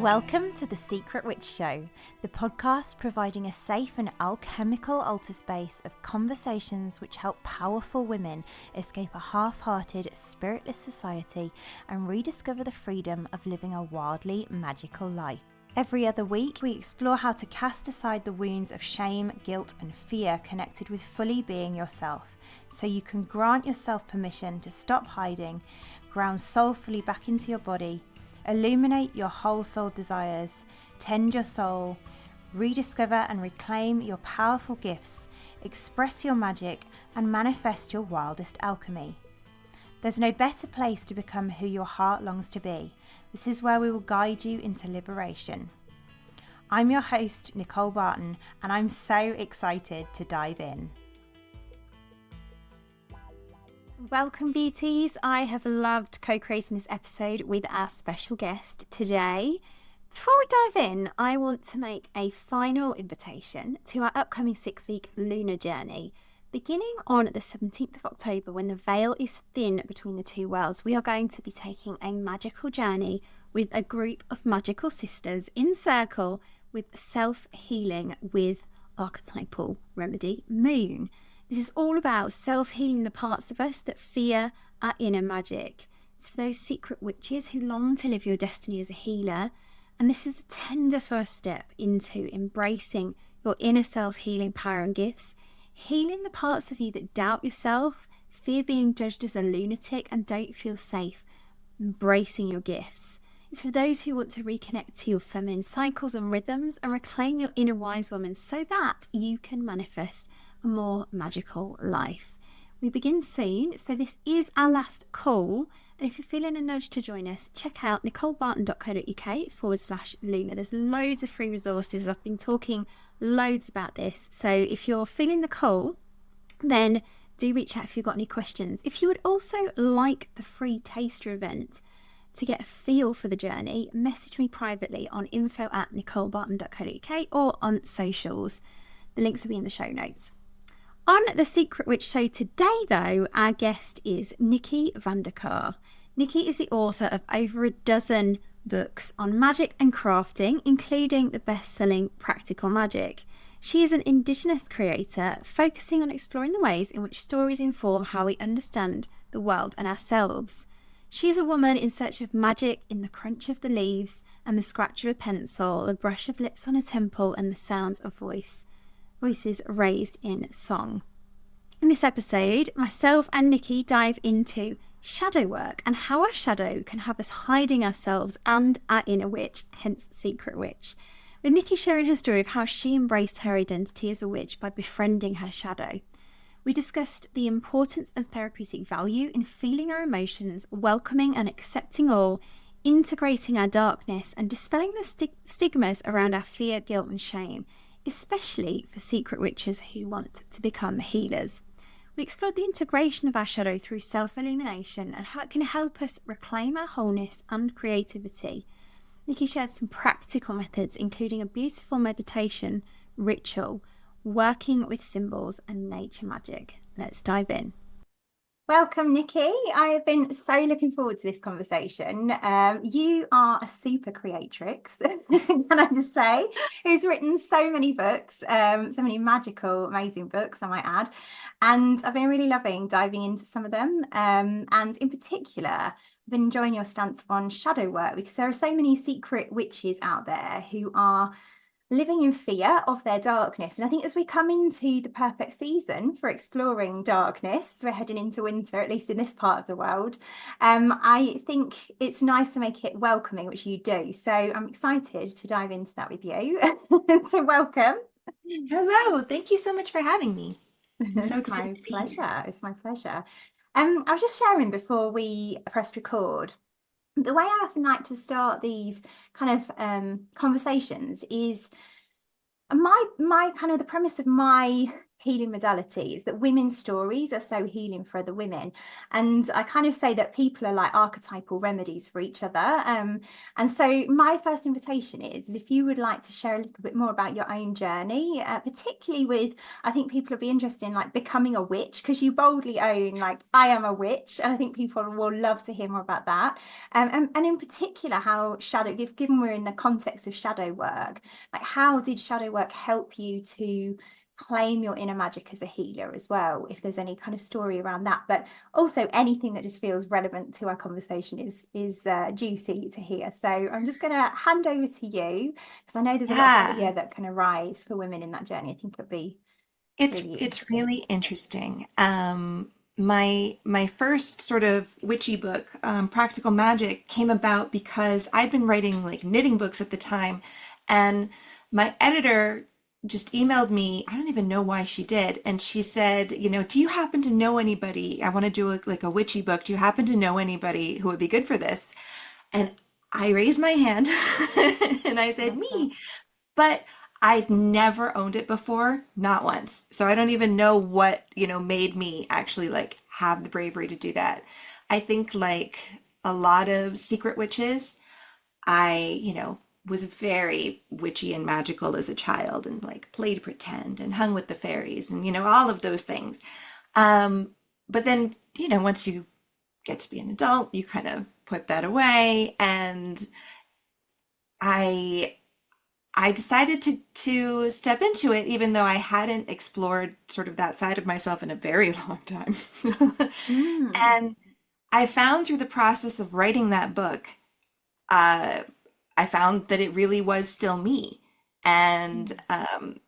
Welcome to The Secret Witch Show, the podcast providing a safe and alchemical altar space of conversations which help powerful women escape a half-hearted, spiritless society and rediscover the freedom of living a wildly magical life. Every other week, we explore how to cast aside the wounds of shame, guilt, and fear connected with fully being yourself, so you can grant yourself permission to stop hiding, ground soulfully back into your body, illuminate your whole soul desires, tend your soul, rediscover and reclaim your powerful gifts, express your magic, and manifest your wildest alchemy. There's no better place to become who your heart longs to be. This is where we will guide you into liberation. I'm your host, Nicole Barton, and I'm so excited to dive in. Welcome, beauties. I have loved co-creating this episode with our special guest today. Before we dive in, I want to make a final invitation to our upcoming 6-week lunar journey. Beginning on the 17th of October, when the veil is thin between the two worlds, we are going to be taking a magical journey with a group of magical sisters in circle with self-healing with archetypal remedy Moon. This is all about self-healing the parts of us that fear our inner magic. It's for those secret witches who long to live your destiny as a healer. And this is a tender first step into embracing your inner self-healing power and gifts, healing the parts of you that doubt yourself, fear being judged as a lunatic, and don't feel safe, embracing your gifts. It's for those who want to reconnect to your feminine cycles and rhythms and reclaim your inner wise woman so that you can manifest a more magical life. We begin soon, so this is our last call. And if you're feeling a nudge to join us, check out nicolebarton.co.uk/lunar. There's loads of free resources. I've been talking loads about this. So if you're feeling the call, then do reach out if you've got any questions. If you would also like the free taster event to get a feel for the journey, message me privately on info@nicolebarton.co.uk or on socials. The links will be in the show notes. On The Secret Witch Show today, though, our guest is Nikki Van De Car. Nikki is the author of over a dozen books on magic and crafting, including the best-selling Practical Magic. She is an indigenous creator, focusing on exploring the ways in which stories inform how we understand the world and ourselves. She is a woman in search of magic in the crunch of the leaves and the scratch of a pencil, the brush of lips on a temple, and the sounds of voices raised in song. In this episode, myself and Nikki dive into shadow work and how our shadow can have us hiding ourselves and our inner witch, hence Secret Witch. With Nikki sharing her story of how she embraced her identity as a witch by befriending her shadow. We discussed the importance and therapeutic value in feeling our emotions, welcoming and accepting all, integrating our darkness, and dispelling the stigmas around our fear, guilt, and shame, especially for secret witches who want to become healers. We explored the integration of our shadow through self-illumination and how it can help us reclaim our wholeness and creativity. Nikki shared some practical methods, including a beautiful meditation ritual, working with symbols, and nature magic. Let's dive in. Welcome, Nikki. I have been so looking forward to this conversation. You are a super creatrix, can I just say, who's written so many books, so many magical, amazing books, I might add. And I've been really loving diving into some of them. And in particular, I've been enjoying your stance on shadow work, because there are so many secret witches out there who are living in fear of their darkness. And I think as we come into the perfect season for exploring darkness, we're heading into winter, at least in this part of the world, I think it's nice to make it welcoming, which you do. So I'm excited to dive into that with you. So welcome. Hello, thank you so much for having me. I'm so excited to be here. It's my pleasure. I was just sharing before we pressed record, the way I often like to start these kind of conversations is my kind of the premise of my healing modalities, that women's stories are so healing for other women. And I kind of say that people are like archetypal remedies for each other. And so my first invitation is if you would like to share a little bit more about your own journey, particularly with, I think people will be interested in like becoming a witch, because you boldly own like, I am a witch. And I think people will love to hear more about that. And in particular, how shadow, given we're in the context of shadow work, like how did shadow work help you to claim your inner magic as a healer as well, if there's any kind of story around that. But also anything that just feels relevant to our conversation is juicy to hear. So I'm just going to hand over to you, because I know there's a lot of fear that can arise for women in that journey. I think it'd be really It's interesting. really interesting. My first sort of witchy book, Practical Magic, came about because I'd been writing like knitting books at the time, and my editor just emailed me. I don't even know why she did, and she said, do you happen to know anybody? I want to do like a witchy book. Do you happen to know anybody who would be good for this? And I raised my hand and I said, Love that. me. But I'd never owned it before, not once. So I don't even know what, made me actually like have the bravery to do that. I think like a lot of secret witches, I, was very witchy and magical as a child and like played pretend and hung with the fairies and, all of those things. But then, once you get to be an adult, you kind of put that away. And I I decided to step into it, even though I hadn't explored sort of that side of myself in a very long time. Mm. And I found through the process of writing that book, uh, I found that it really was still me. And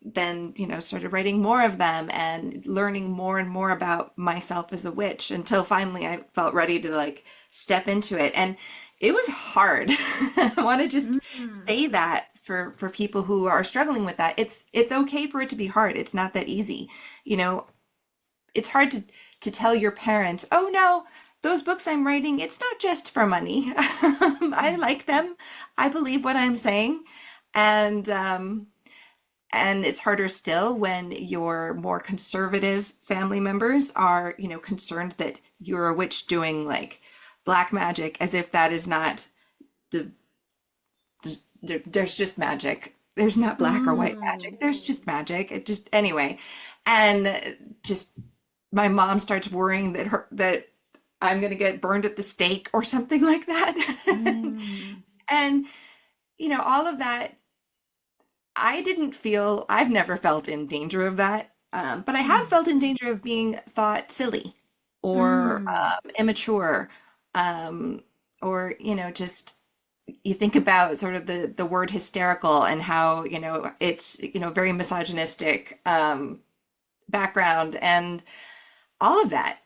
then, started writing more of them and learning more and more about myself as a witch until finally I felt ready to like step into it. And it was hard. I want to just Mm. say that for people who are struggling with that. It's okay for it to be hard. It's not that easy. You know, it's hard to tell your parents, oh no, those books I'm writing, it's not just for money. I like them. I believe what I'm saying. And and it's harder still when your more conservative family members are, concerned that you're a witch doing like black magic, as if that is not the, there's just magic. There's not black or white Mm. magic. There's just magic. It just anyway. And just my mom starts worrying that I'm gonna get burned at the stake or something like that. Mm. And all of that, I've never felt in danger of that. But I have Mm. felt in danger of being thought silly or Mm. immature, um, or, just you think about sort of the word hysterical and how, it's, very misogynistic background, and all of that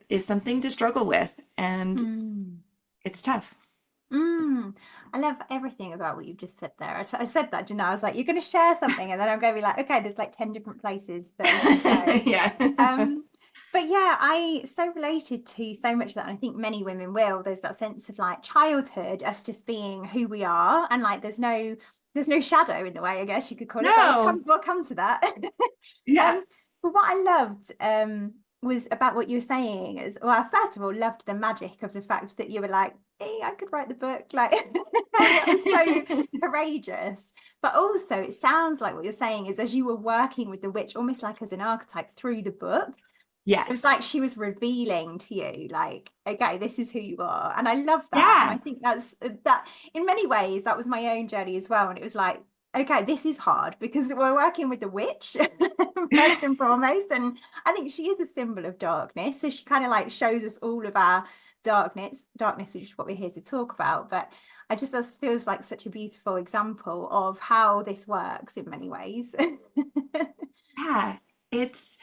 is something to struggle with, and Mm. it's tough. Mm. I love everything about what you've just said there. I said that, didn't I? I was like, you're going to share something, and then I'm going to be like, okay, there's like 10 different places that we could go. Yeah. Um, but yeah, I so related to so much of that. And I think many women will. There's that sense of like childhood, us just being who we are, and like there's no shadow in the way, I guess you could call it. But No. we'll come to that. Yeah. Um, but what I loved was about what you were saying is, well, first of all, loved the magic of the fact that you were like, hey, I could write the book. Like that was so courageous. But also it sounds like what you're saying is as you were working with the witch, almost like as an archetype through the book, it was Yes. like she was revealing to you, like, okay, this is who you are. And I love that. And I Yeah. think that's that in many ways, that was my own journey as well. And it was like, okay, this is hard because we're working with the witch first and foremost. And I think she is a symbol of darkness. So she kind of like shows us all of our darkness, which is what we're here to talk about. But I just this feels like such a beautiful example of how this works in many ways. Yeah. It's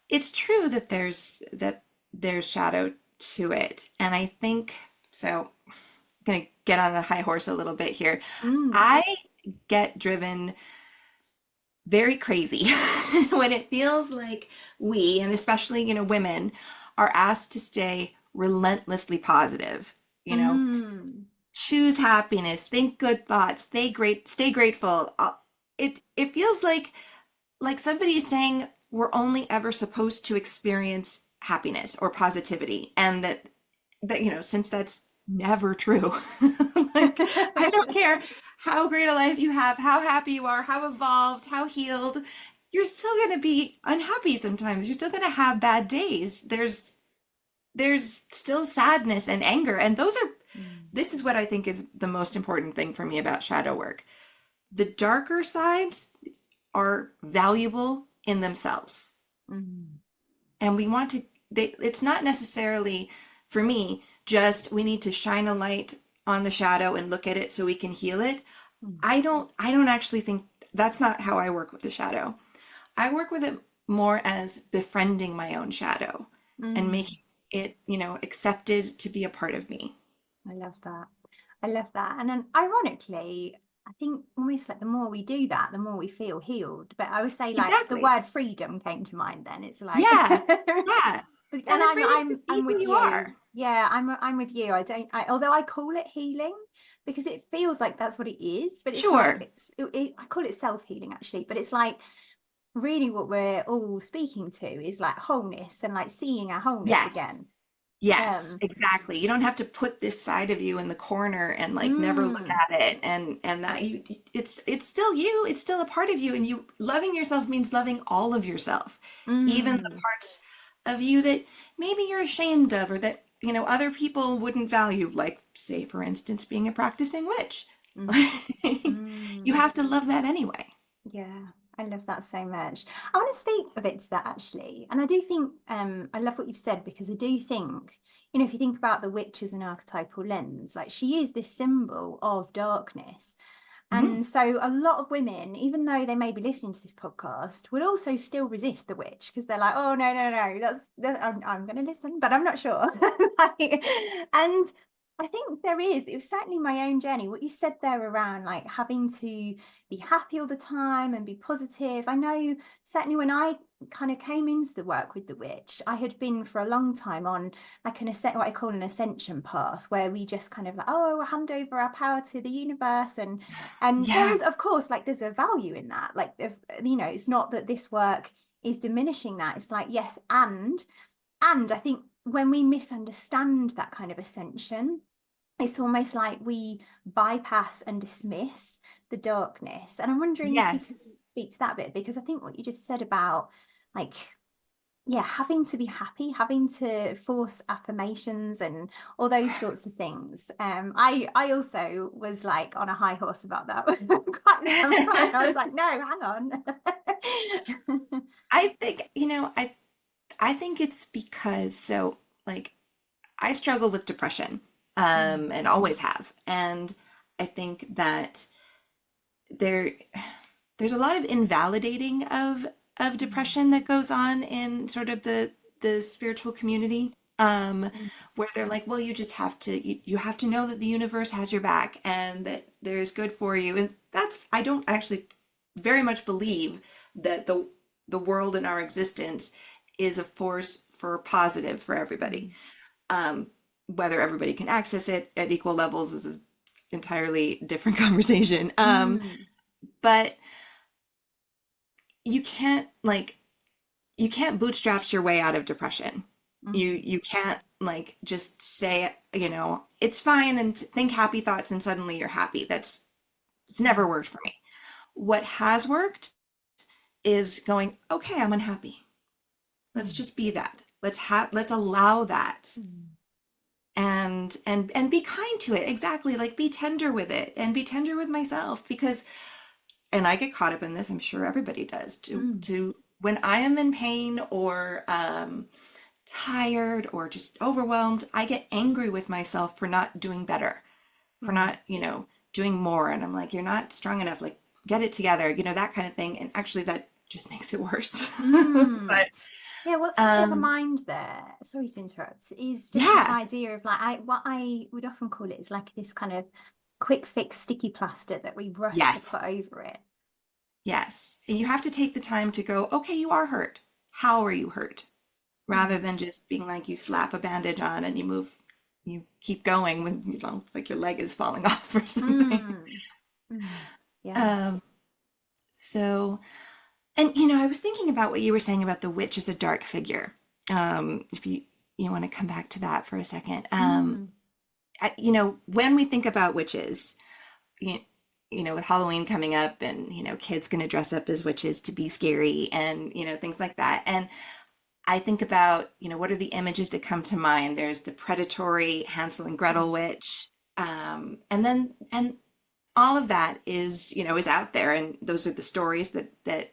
it's true that there's shadow to it. And I think so. I'm gonna get on a high horse a little bit here. Mm. I get driven very crazy when it feels like we, and especially, women, are asked to stay relentlessly positive. You know, Mm. choose happiness, think good thoughts, stay grateful. It feels like somebody is saying, we're only ever supposed to experience happiness or positivity, and that since that's never true, like, I don't care how great a life you have, how happy you are, how evolved, how healed, you're still going to be unhappy sometimes. You're still going to have bad days. There's still sadness and anger, and this is what I think is the most important thing for me about shadow work. The darker sides are valuable in themselves. And we want to, it's not necessarily, for me, just we need to shine a light on the shadow and look at it so we can heal it. I don't actually think that's not how I work with the shadow. I work with it more as befriending my own shadow and making it, accepted to be a part of me. I love that. I love that. And then ironically, I think almost like the more we do that, the more we feel healed. But I would say like the Exactly. word freedom came to mind then. It's like Yeah. Yeah. and And the freedom to be I'm who with you you. are. Yeah, I'm with you. Although I call it healing because it feels like that's what it is, but it's Sure. like I call it self-healing actually, but it's like really what we're all speaking to is like wholeness and like seeing our wholeness Yes. again. Yes, Um exactly. You don't have to put this side of you in the corner and like never look mm, at it, and that it's still you, it's still a part of you, and you loving yourself means loving all of yourself, even the mm, parts of you that maybe you're ashamed of or that other people wouldn't value, like say for instance being a practicing witch. mm, You mm. have to love that anyway. Yeah, I love that so much. I want to speak a bit to that actually. And I do think I love what you've said because I do think, if you think about the witch as an archetypal lens, like she is this symbol of darkness. Mhm. And so a lot of women, even though they may be listening to this podcast, will also still resist the witch because they're like, oh no, no, no, I'm going to listen, but I'm not sure. And I think it was certainly my own journey. What you said there around like having to be happy all the time and be positive. I know certainly when I kind of came into the work with the witch, I had been for a long time on like what I call an ascension path, where we just kind of like, oh, we'll hand over our power to the universe, and there Yeah. is, of course, like there's a value in that. Like, if, it's not that this work is diminishing that. It's like, yes, and I think when we misunderstand that kind of ascension, it's almost like we bypass and dismiss the darkness. And I'm wondering if you could Yes. speak to that a bit, because I think what you just said about like, yeah, having to be happy, having to force affirmations and all those sorts of things. I also was like on a high horse about that for quite some time. I was like, no, hang on. I think, I think it's because, so like I struggle with depression, Mm, and always have. And I think that there there's a lot of invalidating of mm, depression that goes on in sort of the spiritual community, mm, where they're like, well, you just have to you have to know that the universe has your back and that there's good for you. And I don't actually very much believe that the world and our existence is a force for positive for everybody. mm, Whether everybody can access it at equal levels is an entirely different conversation. mm, But you can't like you can't bootstraps your way out of depression. mm, You can't like just say, it's fine and think happy thoughts and suddenly you're happy. It's never mm, worked for me. What has worked is going, okay, I'm unhappy. Let's mm, just be that. Let's allow that, mm, and be kind to it. Exactly. Like be tender with it and be tender with myself, because and I get caught up in this, I'm sure everybody does, mm, to when I am in pain or tired or just overwhelmed, I get angry with myself for not doing better, for mm, not, doing more. And I'm like, you're not strong enough, like get it together, that kind of thing. And actually that just makes it worse. mm. But Yeah, what's coming to um mind there, sorry to interrupt, is just this yeah, idea of like what I would often call it is like this kind of quick fix sticky plaster that we rush to yes, put over it. yes. And you have to take the time to go, okay, you are hurt. How are you hurt? Rather Mm, than just being like you slap a bandage on and you keep going when like your leg is falling off or something. mm, mm. Yeah. Um, so And I was thinking about what you were saying about the witch as a dark figure. If you want to come back to that for a second. Mm. When we think about witches, you, with Halloween coming up and, kids going to dress up as witches to be scary and, things like that. And I think about, what are the images that come to mind? There's the predatory Hansel and Gretel witch. And all of that is out there. And those are the stories that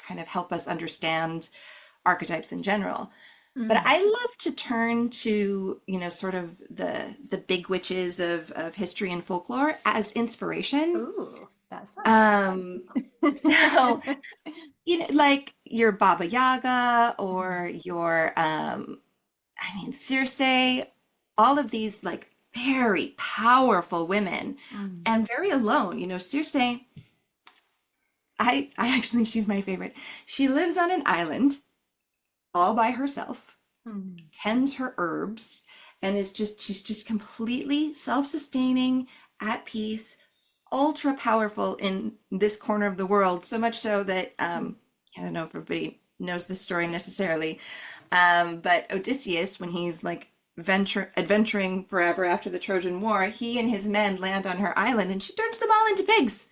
kind of help us understand archetypes in general. But Mm. I love to turn to, sort of the big witches of history and folklore as inspiration. Ooh, that Um, so, sounds like your Baba Yaga or your, Circe, all of these like very powerful women Mm. and very alone. Circe, I actually, she's my favorite. She lives on an island all by herself, Mm. tends her herbs, and she's just completely self-sustaining, at peace, ultra powerful in this corner of the world. So much so that I don't know if everybody knows this story necessarily, but Odysseus, when he's like adventuring forever after the Trojan War, he and his men land on her island, and she turns them all into pigs.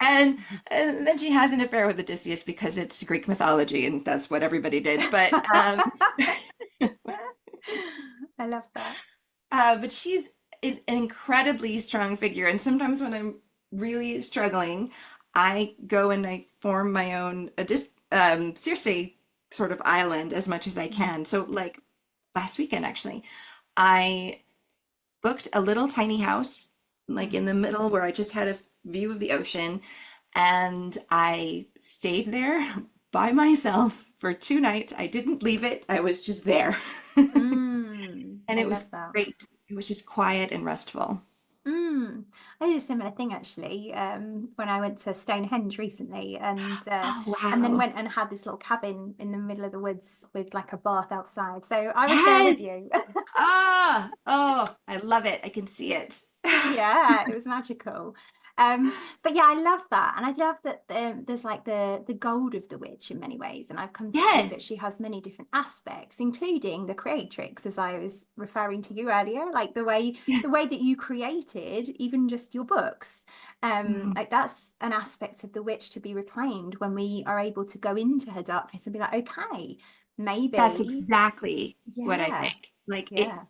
And, and then she has an affair with Odysseus because it's Greek mythology and that's what everybody did. I love that. But she's an incredibly strong figure. And sometimes when I'm really struggling, I go and I form my own Circe sort of island as much as I can. So, like last weekend, actually, I booked a little tiny house, like in the middle where I just had a view of the ocean. And I stayed there by myself for 2 nights. I didn't leave it, I was just there. And I it love was that. great. It was just quiet and restful. Mm. I did a similar thing actually when I went to Stonehenge recently Oh, and then wow. went and had this little cabin in the middle of the woods with like a bath outside. So I was there Yes. with you. Oh, I love it. I can see it. Yeah, it was magical. But yeah, I love that, and I love that there's like the gold of the witch in many ways, and I've come to see that she Yes. has many different aspects, including the creatrix, as I was referring to you earlier, like the way that you created even just your books. Mhm. Like that's an aspect of the witch to be reclaimed when we are able to go into her darkness and be like, okay, That's maybe, exactly what I yeah, think. Like it yeah.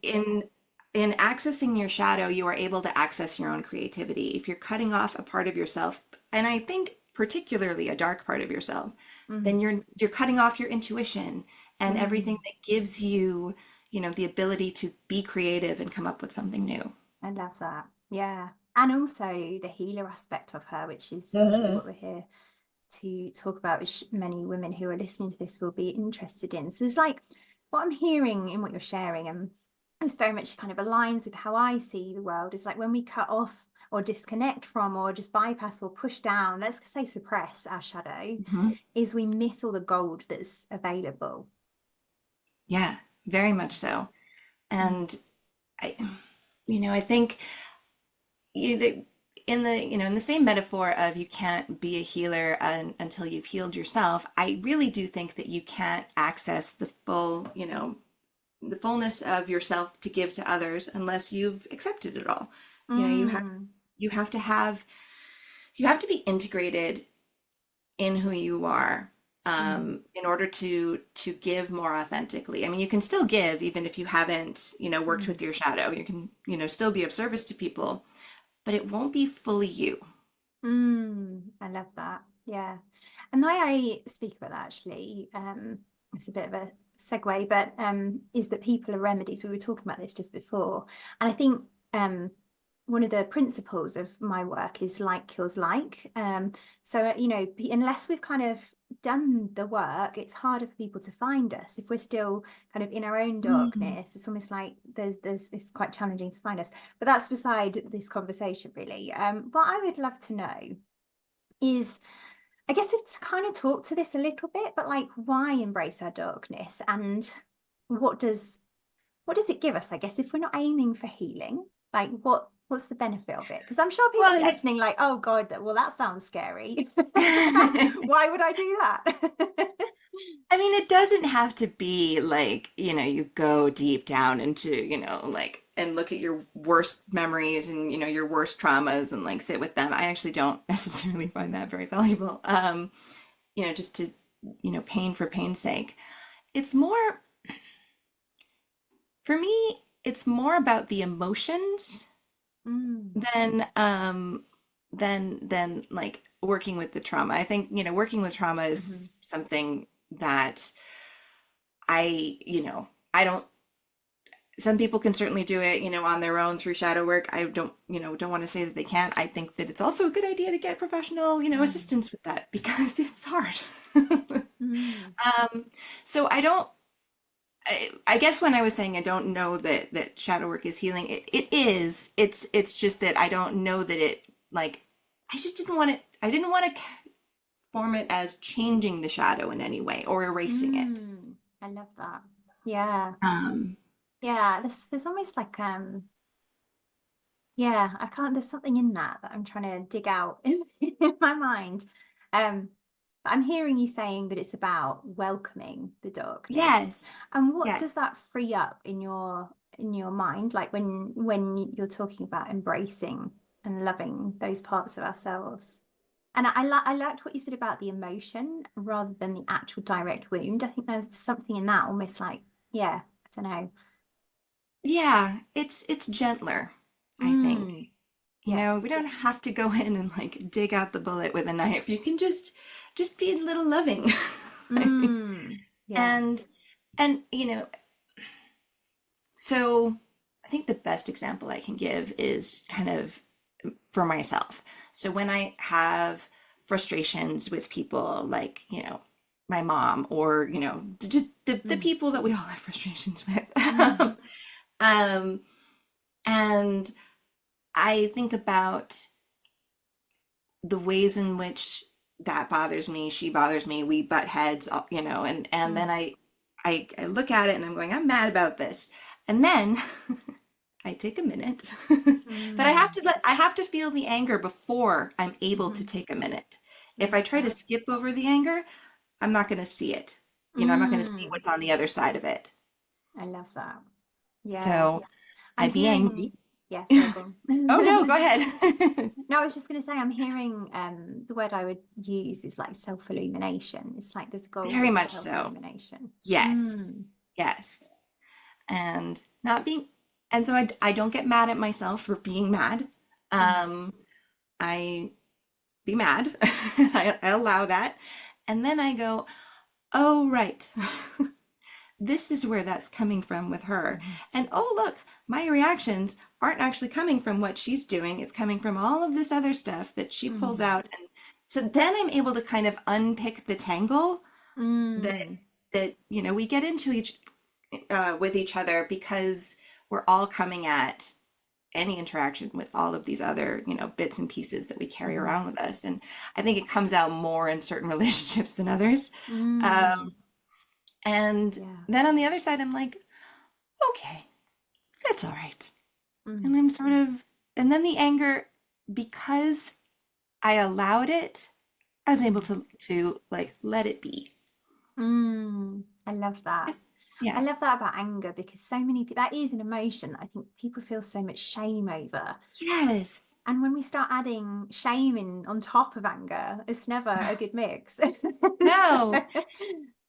in accessing your shadow, you are able to access your own creativity. If you're cutting off a part of yourself, and I think particularly a dark part of yourself, then Mm, you're cutting off your intuition and everything mm. that gives you, the ability to be creative and come up with something new. I love that. Yeah. And also the healer aspect of her, which is obviously what Yes. we're here to talk about, which many women who are listening to this will be interested in. So it's like what I'm hearing in what you're sharing, and it's very much kind of aligns with how I see the world. Is like when we cut off or disconnect from or just bypass or push down, let's say suppress our shadow, Mhm. is we miss all the gold that's available. Yeah, very much so. Mm, And I, I think you, in the same metaphor of you can't be a healer until you've healed yourself, I really do think that you can't access the full, the fullness of yourself to give to others unless you've accepted it all. You know, you have mm, you have to have you have to be integrated in who you are mm, in order to give more authentically. I mean, you can still give even if you haven't, worked mm. with your shadow. You can, still be of service to people, but it won't be fully you. I love that. Yeah. And the way I speak about that actually, it's a bit of a segue, but is that people are remedies. We were talking about this just before. And I think one of the principles of my work is like kills like. So, unless we've kind of done the work, it's harder for people to find us. If we're still kind of in our own Mm. darkness, it's almost like it's quite challenging to find us. But that's beside this conversation, really. What I would love to know is, I guess, to kind of talk to this a little bit, but like, why embrace our darkness, and what does what does it give us? I guess if we're not aiming for healing, like What's the benefit of it? Because I'm sure people Well, listening like, oh God, well, that sounds scary. it, Why would I do that? I mean, it doesn't have to be like, you go deep down into, like, and look at your worst memories and, your worst traumas and like sit with them. I actually don't necessarily find that very valuable. Just to, pain for pain's sake. It's more, for me, it's more about the emotions Mm, than like working with the trauma. I think, working with trauma mhm, is something that I don't, some people can certainly do it, on their own through shadow work. I don't want to say that they can't. I think that it's also a good idea to get professional, mm, assistance with that because it's hard. mm, So I guess when I was saying I don't know that shadow work is healing, it is. It's just that I don't know that it like I just didn't want it. I didn't want to form it as changing the shadow in any way or erasing it. I love that. Yeah. Um, Yeah. There's almost like yeah, I can't, there's something in that I'm trying to dig out in my mind. But I'm hearing you saying that it's about welcoming the darkness. yes, And what yes. does that free up in your mind? Like when you're talking about embracing and loving those parts of ourselves. And I liked what you said about the emotion rather than the actual direct wound. I think there's something in that almost like, yeah, I don't know. Yeah, it's gentler, I think. Mm, We yes. don't have to go in and like dig out the bullet with a knife. You can just be a little loving. Yeah. And and so I think the best example I can give is kind of for myself. So when I have frustrations with people like, my mom or, just the Mm, people that we all have frustrations with. mm, Um, and I think about the ways in which that bothers me, she bothers me, we butt heads, and then mm, I look at it and I'm going, I'm mad about this. And then I take a minute. But mm, I have to feel the anger before I'm able to mhm. take a minute. If I Love try to that. skip over the anger, I'm not going to see it. I'm not going to see Mm, what's on the other side of it. I love that. Yeah. So I I'm be hearing, angry. yeah, sorry, go Oh no, on. go ahead. No, I was just going to say, I'm hearing the word I would use is like self-illumination. It's like this Very golden much so. self-illumination. Yes. Mm, Yes. And not being, and so I don't get mad at myself for being mad. mm, Um, I be mad. I allow that. And then I go, oh, right. This is where that's coming from with her. mhm, And oh, look, my reactions aren't actually coming from what she's doing. It's coming from all of this other stuff that she pulls mm, out. And so then I'm able to kind of unpick the tangle that mm, we get into each with each other because we're all coming at any interaction with all of these other bits and pieces that we carry mhm, around with us. And I think it comes out more in certain relationships than others. mm. um, and Yeah. then on the other side I'm like, okay, that's all right. Mm, And I'm sort of, and then the anger, because I allowed it, I was able mhm. to like let it be. I love that. I Yeah. love that about anger because so many people, that is an emotion that I think people feel so much shame over. Yes. And when we start adding shame in on top of anger, it's never a good mix. No.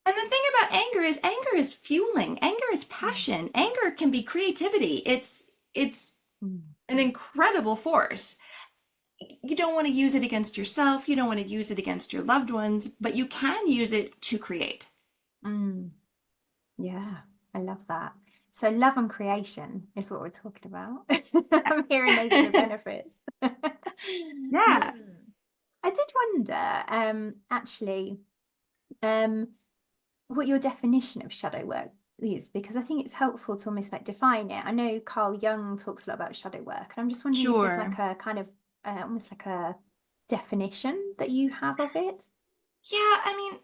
And the thing about anger is fueling. Anger is Mm, passion. Anger can be creativity. It's mm, an incredible force. You don't want to use it against yourself. You don't want to use it against your loved ones, but you can use it to create. mm. Yeah, I love that. So love and creation is what we're talking about. I'm hearing those are the benefits. Yeah. Mm. I did wonder, actually, um, what your definition of shadow work is, because I think it's helpful to almost like define it. I know Carl Jung talks a lot about shadow work, and I'm just wondering if there's like Sure. a kind of almost like a definition that you have of it. Yeah, I mean,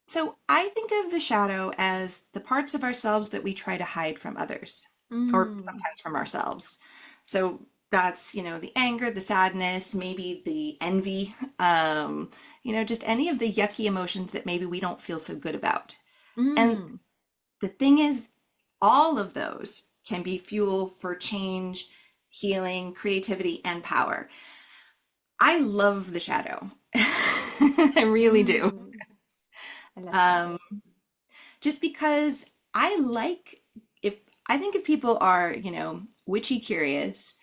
so I think of the shadow as the parts of ourselves that we try to hide from others, or Mm, sometimes from ourselves. So that's, the anger, the sadness, maybe the envy, just any of the yucky emotions that maybe we don't feel so good about. And Mm. the thing is, all of those can be fuel for change, healing, creativity, and power. I love the shadow. I really do. Mm. I love that. Um, just because I like, if I think if people are, witchy curious,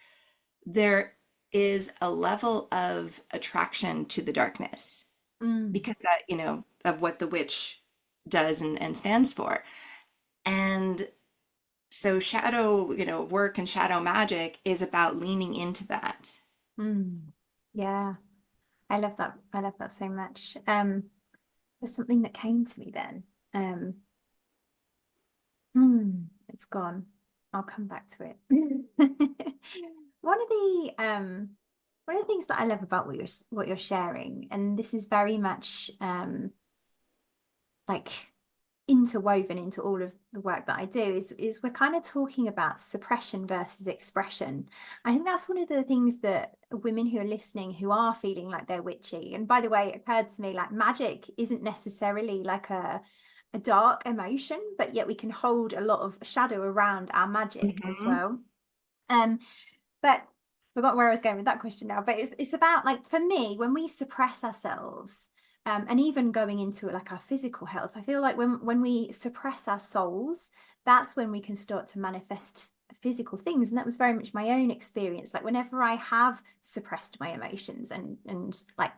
there is a level of attraction to the darkness Mm. because that, of what the witch does and stands for. And so shadow, work and shadow magic is about leaning into that. Mm. Yeah, I love that. I love that so much. There's something that came to me then. Um, it's gone. I'll come back to it. One of the one of the things that I love about what you're sharing, and this is very much like interwoven into all of the work that I do, is we're kind of talking about suppression versus expression. I think that's one of the things that women who are listening who are feeling like they're witchy, and by the way, it occurred to me like magic isn't necessarily like a dark emotion, but yet we can hold a lot of shadow around our magic as Mhm. well. Um, but forgot where I was going with that question now. But it's about, like, for me, when we suppress ourselves, and even going into like our physical health, I feel like when we suppress our souls, that's when we can start to manifest physical things. And that was very much my own experience. Like whenever I have suppressed my emotions and like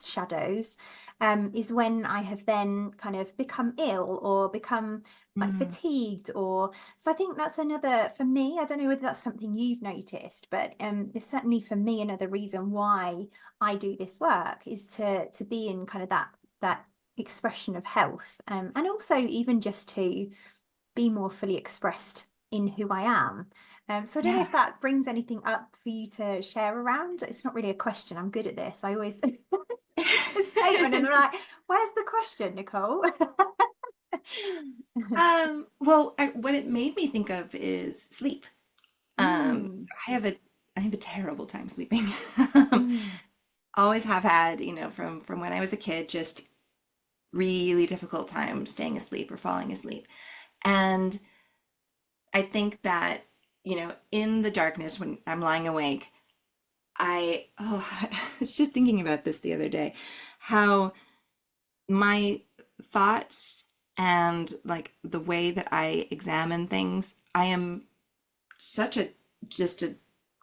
shadows, is when I have then kind of become ill or become like Mm. fatigued. Or so I think that's another, for me, I don't know whether that's something you've noticed, but it's certainly for me another reason why I do this work is to be in kind of that expression of health, and also even just to be more fully expressed in who I am. So I don't know Yeah. if that brings anything up for you to share around. It's not really a question. I'm good at this. I always a statement and they're like, where's the question, Nicole? Well, what it made me think of is sleep. So Mm, I have a terrible time sleeping. mm, Always have had, from when I was a kid, just really difficult time staying asleep or falling asleep. And I think that, in the darkness when I'm lying awake, I was just thinking about this the other day, how my thoughts and like the way that I examine things, I am such just a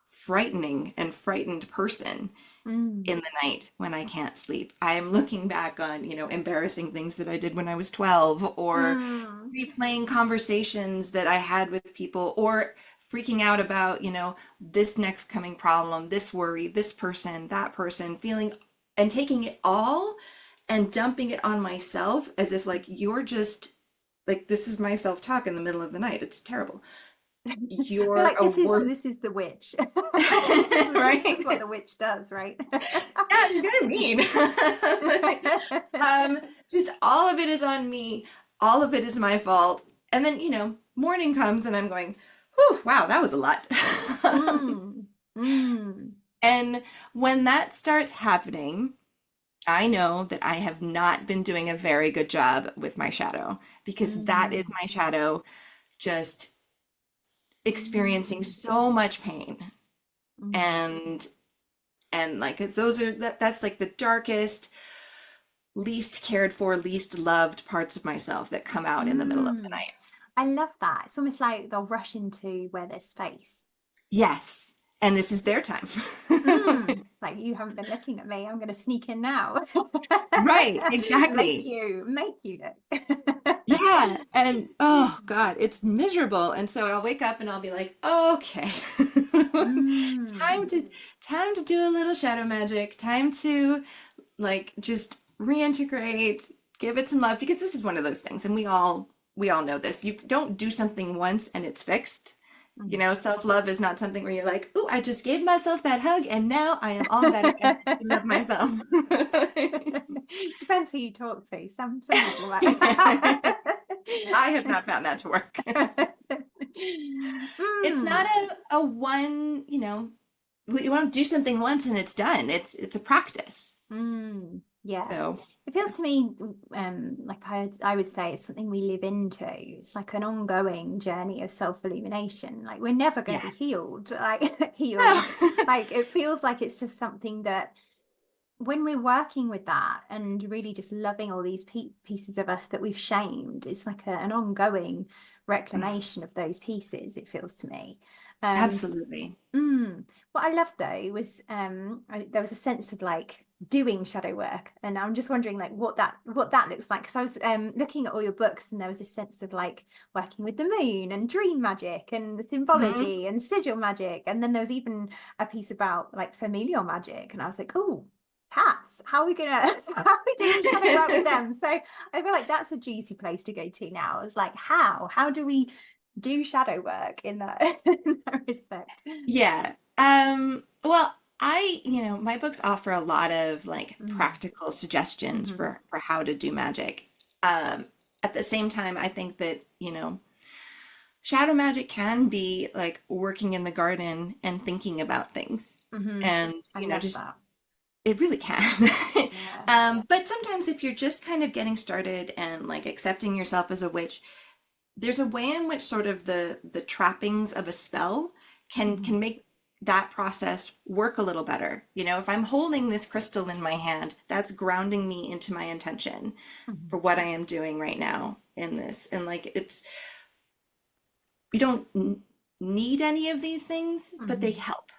frightening and frightened person mm, in the night when I can't sleep. I am looking back on, embarrassing things that I did when I was 12, or mm, replaying conversations that I had with people, or freaking out about, this next coming problem, this worry, this person, that person, feeling and taking it all and dumping it on myself as if like you're just like this is my self-talk in the middle of the night. It's terrible. I feel You're like a this is worth, this is the witch. This is what right? the witch does, right? Yeah, she's kind of mean. Just all of it is on me. All of it is my fault. And then, morning comes and I'm going, whew, wow, that was a lot. Mm, mm, And when that starts happening, I know that I have not been doing a very good job with my shadow because that is mm, my shadow just experiencing mm, so much pain. mm, And like 'cause those are that's like the darkest, least cared for, least loved parts of myself that come out in the middle of the mm. night. I love that. It's almost like they'll rush into where there's space. Yes. And this is their time. It's like, you haven't been looking at me. I'm going to sneak in now. Right, Make exactly. you look. Yeah. And oh God, it's miserable. And so I'll wake up and I'll be like, okay. Time Mm, to time to do a little shadow magic. Time to like just reintegrate, give it some love because this is one of those things and we all know this. You don't do something once and it's fixed. mm. Self-love is not something where you're like, "Oh, I just gave myself that hug and now I am all better and I love myself." Depends who you talk to. Some people like. I have not found that to work. It's not Mm, a one, you want to do something once and it's done. It's a practice. Yeah. So It feels to me, like I would say it's something we live into. It's like an ongoing journey of self-illumination. Like we're never going to yeah. be healed, like healed. Like it feels like it's just something that when we're working with that and really just loving all these pieces of us that we've shamed, it's like an ongoing reclamation of those pieces, it feels to me. Absolutely. What I loved though was there was a sense of like doing shadow work, and I'm just wondering like what that looks like, because I was looking at all your books and there was this sense of like working with the moon and dream magic and Mhm. symbology and sigil magic, and then there was even a piece about like familial magic, and I was like, oh, cats, how are we gonna how are we doing shadow work with them? So I feel like that's a juicy place to go to now. It's like how do we do shadow work in that, in that respect? Yeah. Well, my books offer a lot of like Mm. practical suggestions Mhm. for how to do magic. Um, at the same time, I think that, shadow magic can be like working in the garden and thinking about things. Mhm. And, I love just that. it really can. Yeah. But sometimes if you're just kind of getting started and like accepting yourself as a witch, there's a way in which sort of the trappings of a spell can Mhm. can make that process work a little better. If I'm holding this crystal in my hand, that's grounding me into my intention Mhm. for what I am doing right now in this. And like you don't need any of these things, but they Mhm. help.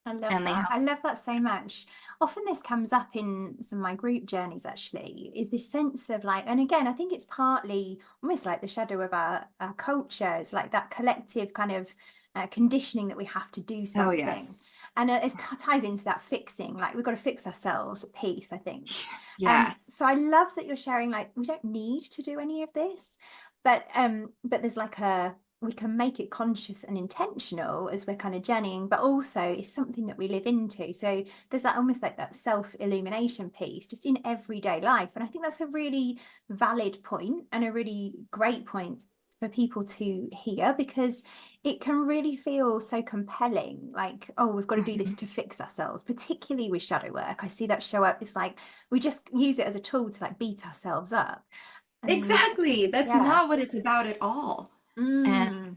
I love And they that. help. I love that so much. Often this comes up in some of my group journeys actually, is this sense of like, and again, I think it's partly almost like the shadow of our culture. It's like that collective kind of conditioning that we have to do Oh, something. yes. And it ties into that fixing, like we've got to fix ourselves at peace, I think. Yeah. So I love that you're sharing, like, we don't need to do any of this, but there's like we can make it conscious and intentional as we're kind of journeying, but also it's something that we live into. So there's that almost like that self-illumination piece just in everyday life. And I think that's a really valid point and a really great point for people to hear, because it can really feel so compelling, like, oh, we've got to do this Mhm. to fix ourselves, particularly with shadow work. I see that show up. It's like we just use it as a tool to like beat ourselves up. And Exactly. That's yeah. not what it's about at all. And Mm.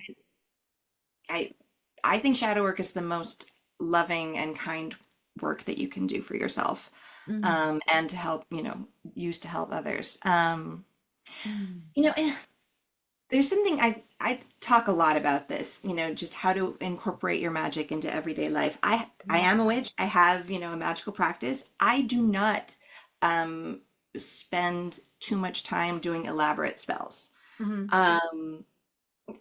I I think shadow work is the most loving and kind work that you can do for yourself, Mm. and to help, use to help others. Mm. And there's something I talk a lot about this, just how to incorporate your magic into everyday life. I Yeah. am a witch. I have, a magical practice. I do not um, spend too much time doing elaborate spells. Mm-hmm. Um,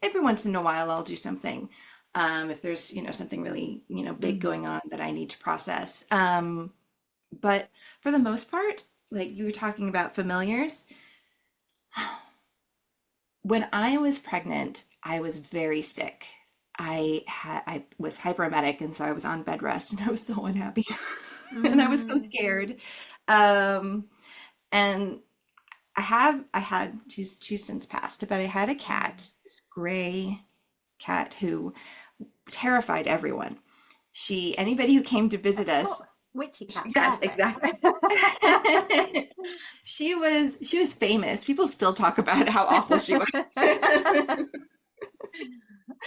every once in a while I'll do something. If there's, something really, big Mm-hmm. going on that I need to process. But for the most part, like you were talking about familiars, when I was pregnant, I was very sick. I was hyperemetic, and so I was on bed rest, and I was so unhappy, and I was so Mm. scared. And I had she's since passed, but I had a cat, this gray cat who terrified everyone. Anybody who came to Of visit us, course, witchy cat, yes, perfect. exactly. She was famous. People still talk about how awful she was.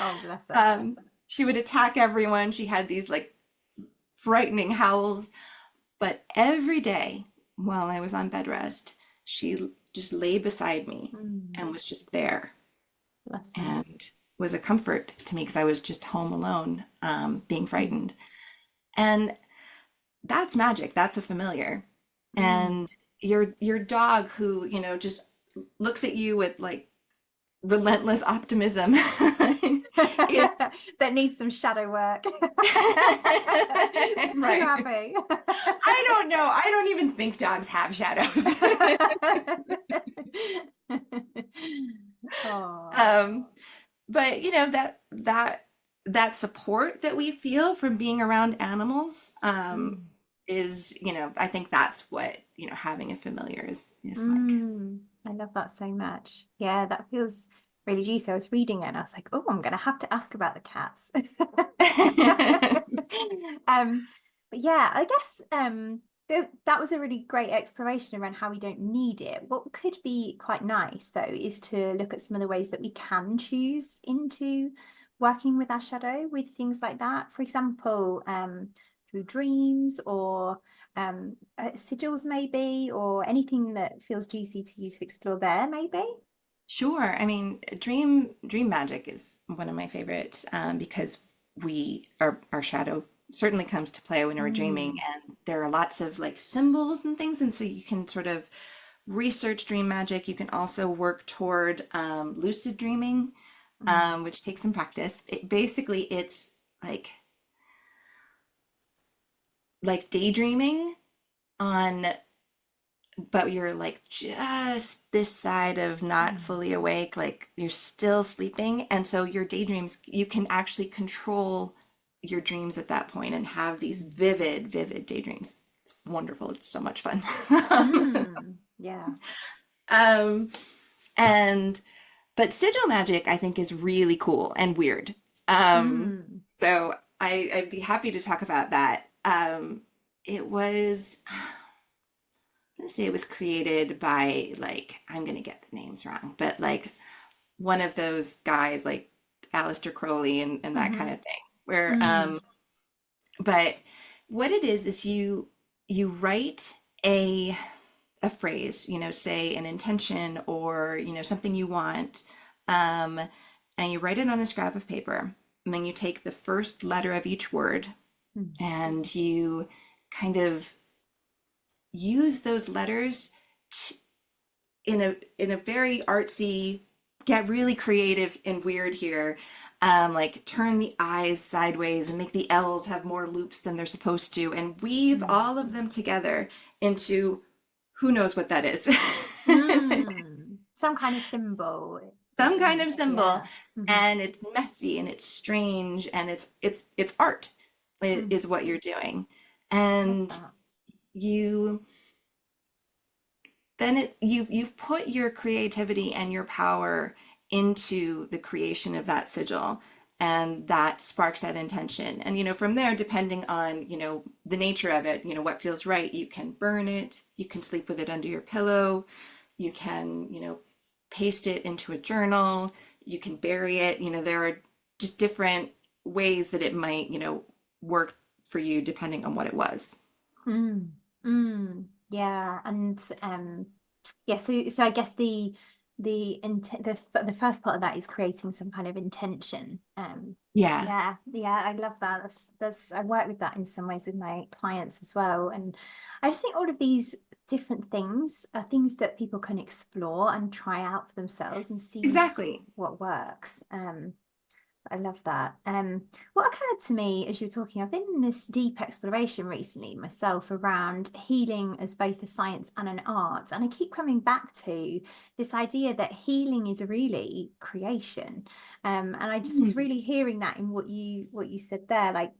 Oh, bless her. She would attack everyone. She had these like frightening howls. But every day while I was on bed rest, she just lay beside me Mm. and was just there, Bless her. and was a comfort to me because I was just home alone, being Mm. frightened. And that's magic. That's a familiar. Mm. And your dog who, just looks at you with like relentless optimism. It's That needs some shadow work. It's too right. happy. I don't know. I don't even think dogs have shadows. Oh. Um, but that support that we feel from being around animals, Mm. is, I think that's what, having a familiar is like. I love that so much. Yeah, that feels really juicy. I was reading it and I was like, oh, I'm gonna have to ask about the cats. But yeah, I guess that was a really great exploration around how we don't need it. What could be quite nice though is to look at some of the ways that we can choose into working with our shadow with things like that. For example, through dreams or sigils maybe, or anything that feels juicy to you to explore there maybe. Sure. I mean, dream magic is one of my favorites, because our shadow certainly comes to play when we're dreaming, Mm. and there are lots of like symbols and things, and so you can sort of research dream magic. You can also work toward lucid dreaming, Mm. which takes some practice. Basically it's like daydreaming on, but you're like just this side of not Mm. fully awake, like you're still sleeping. And so your daydreams, you can actually control your dreams at that point and have these vivid daydreams. It's wonderful. It's so much fun. Yeah. um, and, but sigil magic, I think, is really cool and weird. Mm. So I'd be happy to talk about that. It was, I'm gonna say it was created by, like, I'm gonna get the names wrong, but like one of those guys like Aleister Crowley and that kind Mm-hmm. of thing. Where Mm. but what it is you write a phrase, say an intention or something you want, um, and you write it on a scrap of paper, and then you take the first letter of each word Mm. and you kind of use those letters in a very artsy, get really creative and weird here. Like turn the eyes sideways and make the L's have more loops than they're supposed to, and weave Mm. all of them together into who knows what that is. Some kind of symbol. Some kind of symbol, Yeah. Mm-hmm. and it's messy and it's strange and it's art Mm. is what you're doing. Love And that. you you've put your creativity and your power into the creation of that sigil, and that sparks that intention. And from there, depending on the nature of it, what feels right, you can burn it, you can sleep with it under your pillow, you can paste it into a journal, you can bury it. There are just different ways that it might work for you depending on what it was. Mm. Yeah, and yeah, so I guess the first part of that is creating some kind of intention. Yeah, Yeah, I love that. That's I work with that in some ways with my clients as well. And I just think all of these different things are things that people can explore and try out for themselves and see exactly. what works. I love that. What occurred to me as you were talking, I've been in this deep exploration recently myself around healing as both a science and an art. And I keep coming back to this idea that healing is really creation. And I just was really hearing that in what you said there, like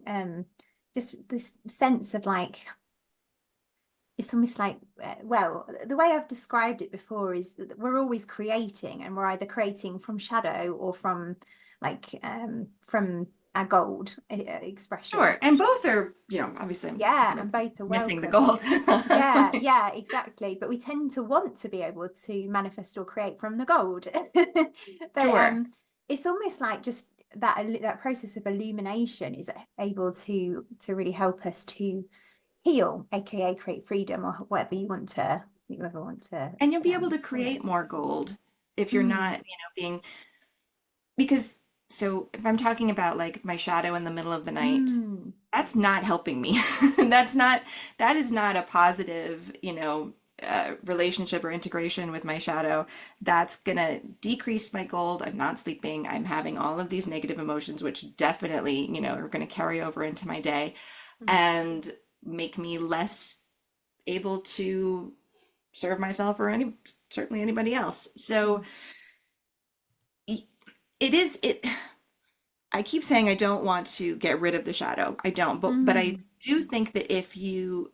just this sense of like it's almost like well, the way I've described it before is that we're always creating, and we're either creating from shadow or from from our gold expressions. Sure. And both are, obviously I'm Yeah, kind of and both are missing the welcome. gold. Yeah, exactly, but we tend to want to be able to manifest or create from the gold. But Sure. it's almost like just that process of illumination is able to really help us to heal, aka create freedom, or whatever want to And you'll be able to call it. create more gold if you're Mm. not, being, because, so if I'm talking about like my shadow in the middle of the night, Mm. that's not helping me. That is not a positive, relationship or integration with my shadow. That's gonna decrease my gold. I'm not sleeping. I'm having all of these negative emotions, which definitely, are gonna carry over into my day Mm. and make me less able to serve myself or certainly anybody else. So it is it I keep saying I don't want to get rid of the shadow. I don't, but I Mm. do think that if you,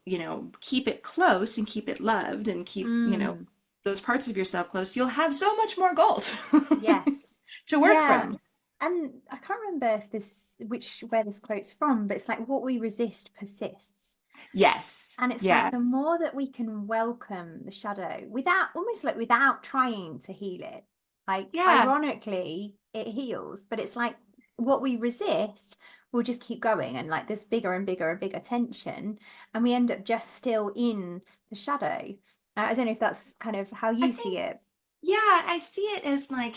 keep it close and keep it loved and keep, Mm. those parts of yourself close, you'll have so much more gold Yes. to work Yeah. from. and I can't remember if where this quote's from, but it's like what we resist persists. Yes. And it's Yeah. like the more that we can welcome the shadow without trying to heal it, like ironically it heals, but it's like what we resist will just keep going, and like this bigger and bigger and bigger tension, and we end up just still in the shadow. I don't know if that's kind of how you see it. Yeah, I see it as like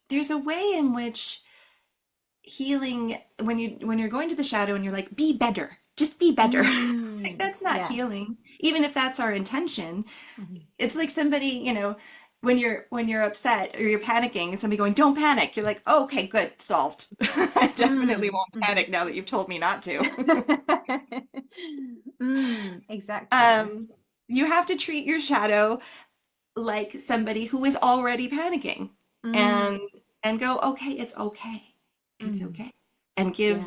there's a way in which healing, when you're going to the shadow and you're like, be better, just be better. Like, that's not healing, even if that's our intention. It's like somebody, when you're upset or you're panicking and somebody going, don't panic, you're like, oh, okay, good, solved. I definitely won't panic now that you've told me not to. Exactly. You have to treat your shadow like somebody who is already panicking, and go, okay, it's okay. It's okay. And give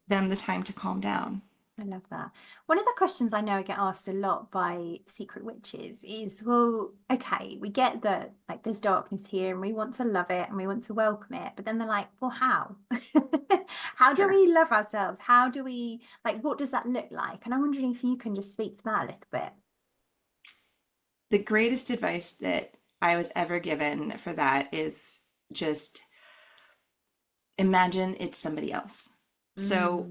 them the time to calm down. I love that. One of the questions I know I get asked a lot by secret witches is, well, okay, we get that like there's darkness here and we want to love it and we want to welcome it, but then they're like, well, how? How do we love ourselves? How do we, like, what does that look like? And I'm wondering if you can just speak to that a little bit. The greatest advice that I was ever given for that is just imagine it's somebody else. So,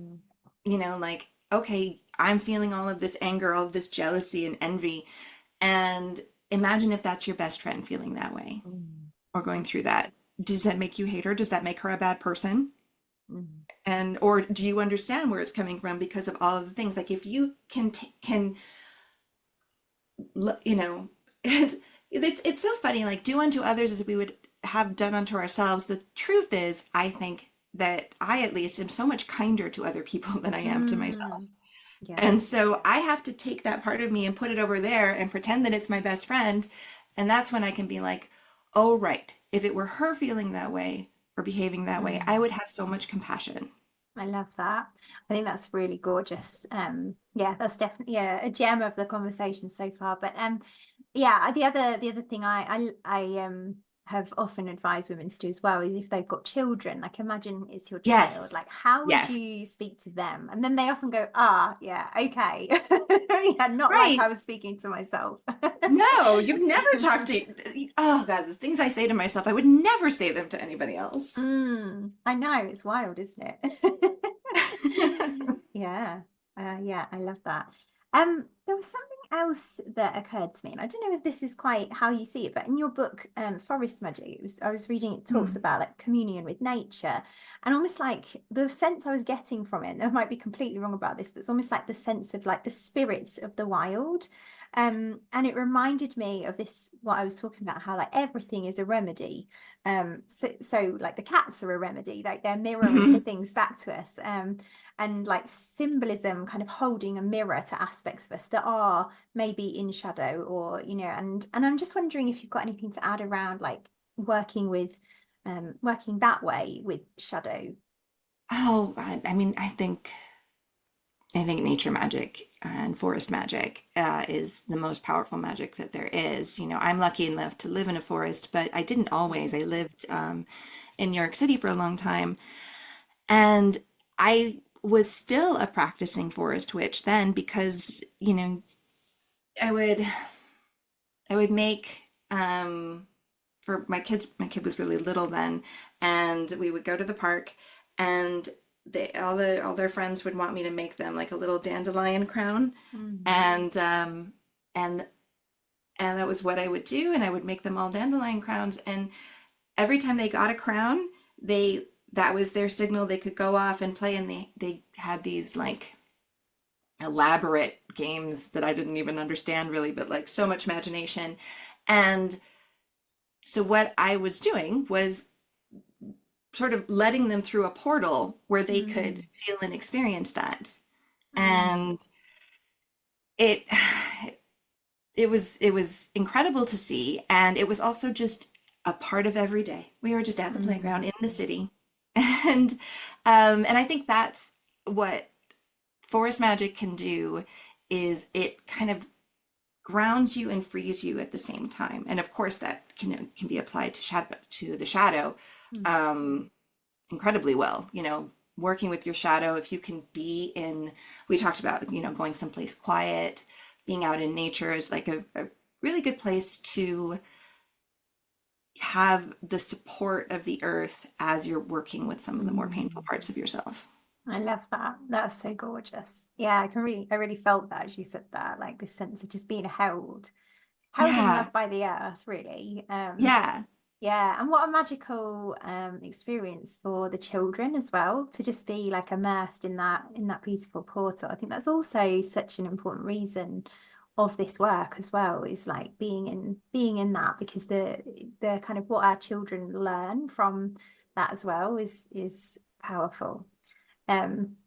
like, okay, I'm feeling all of this anger, all of this jealousy and envy. And imagine if that's your best friend feeling that way or going through that. Does that make you hate her? Does that make her a bad person? And, or do you understand where it's coming from because of all of the things? Like, if you can, it's so funny, like, do unto others as we would have done unto ourselves. The truth is, I think that I at least am so much kinder to other people than I am to myself. And so I have to take that part of me and put it over there and pretend that it's my best friend. And that's when I can be like, oh, right, if it were her feeling that way or behaving that way, I would have so much compassion. I love that. I think that's really gorgeous. That's definitely a gem of the conversation so far. But the other thing I have often advised women to do as well is if they've got children, like imagine it's your child, like how would you speak to them? And then they often go, okay. Not like I was speaking to myself. No, you've never talked to, oh God, the things I say to myself, I would never say them to anybody else. I know, it's wild, isn't it? I love that. There was something else that occurred to me, and I don't know if this is quite how you see it, but in your book, Forest Magic, I was reading, it talks about like communion with nature, and almost like the sense I was getting from it, and I might be completely wrong about this, but it's almost like the sense of like the spirits of the wild. And it reminded me of this, what I was talking about, how like everything is a remedy. So like the cats are a remedy, like they're mirroring the things back to us. And like symbolism kind of holding a mirror to aspects of us that are maybe in shadow, or and I'm just wondering if you've got anything to add around like working that way with shadow. Oh God, I mean, I think nature magic and forest magic is the most powerful magic that there is. I'm lucky enough to live in a forest, but I didn't always. I lived in New York City for a long time, and I was still a practicing forest witch then, because I would make for my kids. My kid was really little then, and we would go to the park, and all their friends would want me to make them like a little dandelion crown, and that was what I would do, and I would make them all dandelion crowns, and every time they got a crown, that was their signal. They could go off and play, and they had these like elaborate games that I didn't even understand really, but like so much imagination. And so what I was doing was sort of letting them through a portal where they could feel and experience that. And it was incredible to see, and it was also just a part of every day. We were just at the playground in the city. And I think that's what forest magic can do, is it kind of grounds you and frees you at the same time. And of course that can be applied to the shadow, Mm. um, incredibly well. Working with your shadow, if you can be in, we talked about, going someplace quiet, being out in nature is like a really good place to have the support of the earth as you're working with some of the more painful Mm. parts of yourself. I love that. That's so gorgeous. Yeah, I really felt that as you said that, like this sense of just being held in Yeah. love by the earth, really. Yeah. Yeah, and what a magical experience for the children as well to just be like immersed in that beautiful portal. I think that's also such an important reason of this work as well, is like being in that, because the kind of what our children learn from that as well is powerful. Um,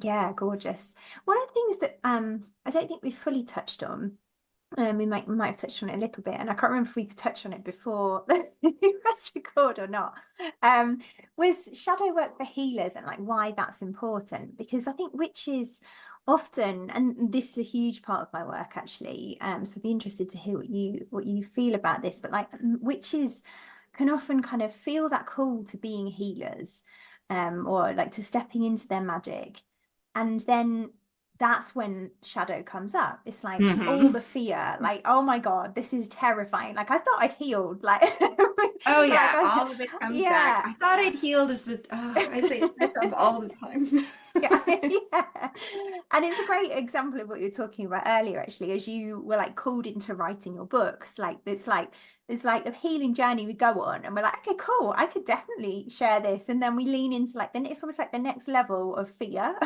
yeah, gorgeous. One of the things that I don't think we've fully touched on, we might have touched on it a little bit, and I can't remember if we've touched on it before the press record or not. Was shadow work for healers and like why that's important? Because I think witches often, and this is a huge part of my work actually. So I'd be interested to hear what you feel about this. But like witches can often kind of feel that call to being healers, or like to stepping into their magic, and then that's when shadow comes up. It's like all Hmm. the fear, like, oh my God, this is terrifying. Like I thought I'd healed. Like, Oh like yeah, all of it comes back. yeah. I thought I'd healed is the, oh, I say it to myself all the time. Yeah, yeah. And it's a great example of what you were talking about earlier, actually, as you were like called into writing your books. It's like a healing journey we go on, and we're like, okay, cool, I could definitely share this. And then we lean into like then it's almost like the next level of fear.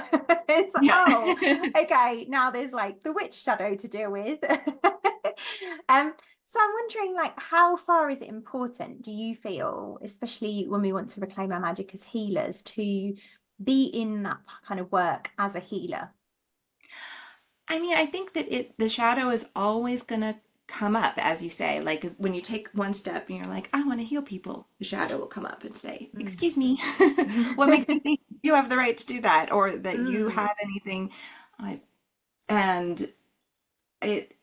It's like, Yeah. oh, okay, now there's like the witch shadow to deal with. So I'm wondering, like, how far is it important, do you feel, especially when we want to reclaim our magic as healers, to be in that kind of work as a healer? I mean, I think that the shadow is always gonna come up, as you say. Like when you take one step and you're like, I want to heal people, the shadow will come up and say, Mm. "Excuse me, what makes you think you have the right to do that, or that you Mm. have anything?" I, and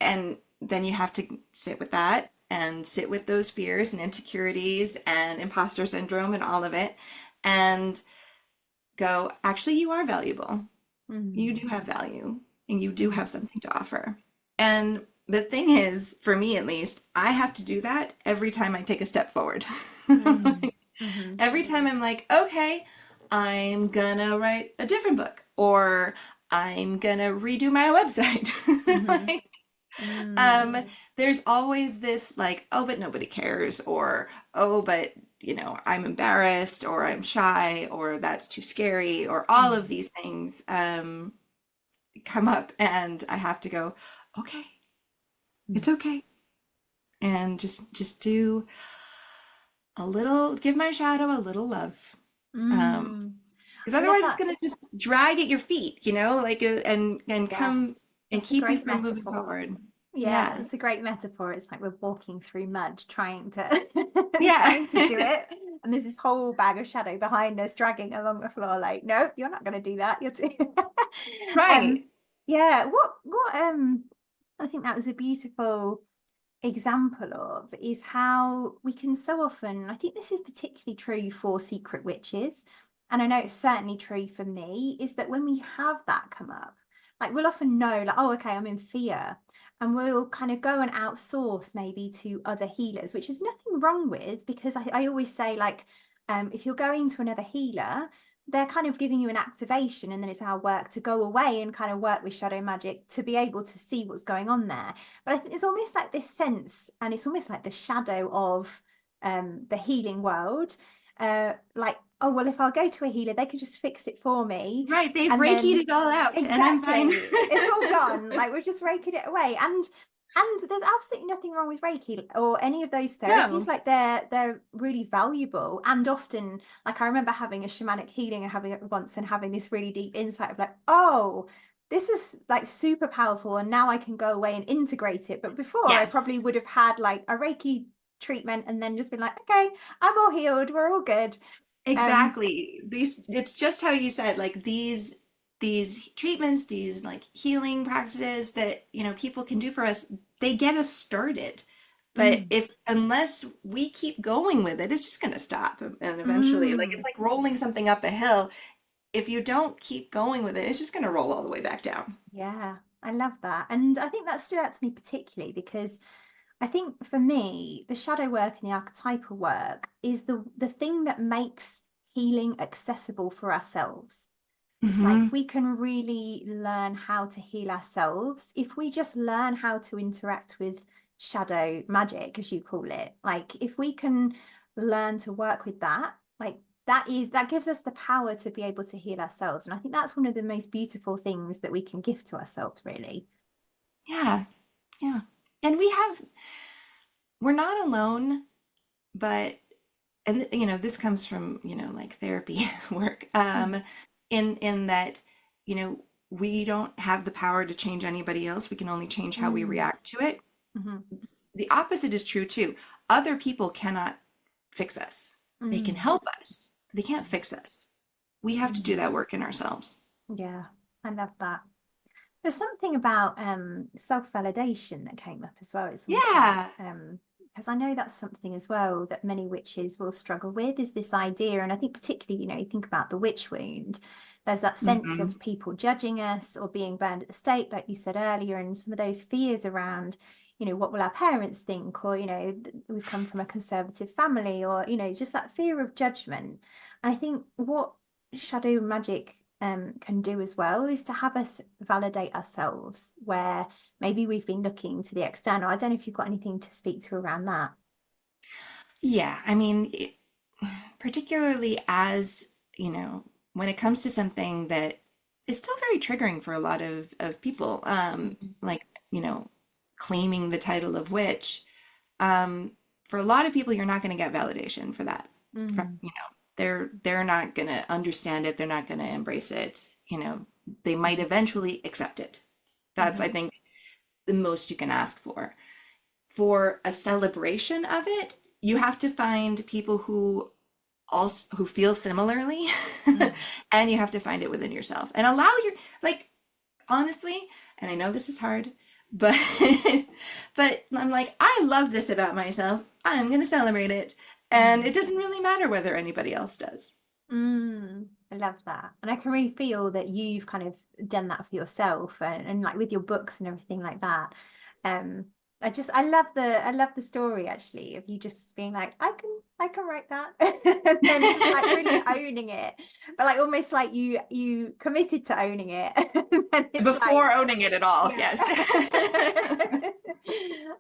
and then you have to sit with that and sit with those fears and insecurities and imposter syndrome and all of it, and go, actually, you are valuable. You Mm. do have value and you do have something to offer. And the thing is, for me at least, I have to do that every time I take a step forward. Mm. Mhm. Every time I'm like, okay, I'm gonna write a different book or I'm gonna redo my website. Mhm. Like, Mm. um, there's always this like, oh, but nobody cares, or oh, but I'm embarrassed, or I'm shy, or that's too scary, or all of Mm. these things come up, and I have to go, okay, Mm. it's okay, and just do a little, give my shadow a little love. Um, Mm. because I love otherwise it's that. gonna just drag at your feet, like and come Yes, and that's a keep you great from moving metaphor. forward. Yeah, Yeah. it's a great metaphor. It's like we're walking through mud, trying to Yeah. trying to do it, and there's this whole bag of shadow behind us, dragging along the floor. Like, no, you're not going to do that. You're too. Right. Yeah. What? I think that was a beautiful example of is how we can so often, I think this is particularly true for secret witches, and I know it's certainly true for me, is that when we have that come up, like we'll often know, like, oh, okay, I'm in fear. And we'll kind of go and outsource maybe to other healers, which is nothing wrong with, because I always say, like, if you're going to another healer, they're kind of giving you an activation, and then it's our work to go away and kind of work with shadow magic to be able to see what's going on there. But I think it's almost like this sense, and it's almost like the shadow of the healing world. Like, oh, well, if I'll go to a healer, they could just fix it for me. Right. They've And Reiki'd then it all out and I'm fine. exactly, it's all gone. Like we're just raking it away. And there's absolutely nothing wrong with Reiki or any of those therapies. No. Like they're really valuable. And often, like I remember having a shamanic healing and having it once and having this really deep insight of like, oh, this is like super powerful, and now I can go away and integrate it. But before I Yes. probably would have had like a Reiki treatment and then just been like, okay, I'm all healed, we're all good. Um, Exactly. It's just how you said, like these treatments, these like healing practices that, people can do for us, they get us started. But if unless we keep going with it, it's just going to stop. And eventually, like it's Mm. like rolling something up a hill. If you don't keep going with it, it's just going to roll all the way back down. Yeah, I love that. And I think that stood out to me particularly because I think for me, the shadow work and the archetypal work is the thing that makes healing accessible for ourselves. It's like Hmm. we can really learn how to heal ourselves if we just learn how to interact with shadow magic, as you call it. Like if we can learn to work with that, like that gives us the power to be able to heal ourselves. And I think that's one of the most beautiful things that we can give to ourselves, really. Yeah, yeah. And we're not alone, but and this comes from like therapy work, in that you know we don't have the power to change anybody else. We can only change how we Mm, react to it. mhm, The opposite is true too. Other people cannot fix us. They can mm, help us. They can't fix us. We have to do mm. that work in ourselves. Yeah, I love that. There's something about self-validation that came up as well. It's almost like Yeah. because I know that's something as well that many witches will struggle with is this idea. And I think particularly, you think about the witch wound, there's that sense Hmm. of people judging us or being burned at the stake, like you said earlier, and some of those fears around, what will our parents think? Or, we've come from a conservative family, or, just that fear of judgment. And I think what shadow magic can do as well is to have us validate ourselves where maybe we've been looking to the external. I don't know if you've got anything to speak to around that. Yeah, I mean, particularly as, when it comes to something that is still very triggering for a lot of people, like, claiming the title of witch, for a lot of people, you're not going to get validation for that. Mm, They're not going to understand it. They're not going to embrace it. They might eventually accept it. That's, I mhm, think, the most you can ask for. For a celebration of it, you have to find people who feel similarly, mm, and you have to find it within yourself and allow your, like, honestly, and I know this is hard, but but I'm like, I love this about myself. I'm going to celebrate it, and mm. it doesn't really matter whether anybody else does. I love that. And I can really feel that you've kind of done that for yourself and like with your books and everything like that. Um, I love the story actually of you just being like, I can write that. And then just like really owning it. But like almost like you committed to owning it. And then it's like, Before owning it at all, yeah. yes.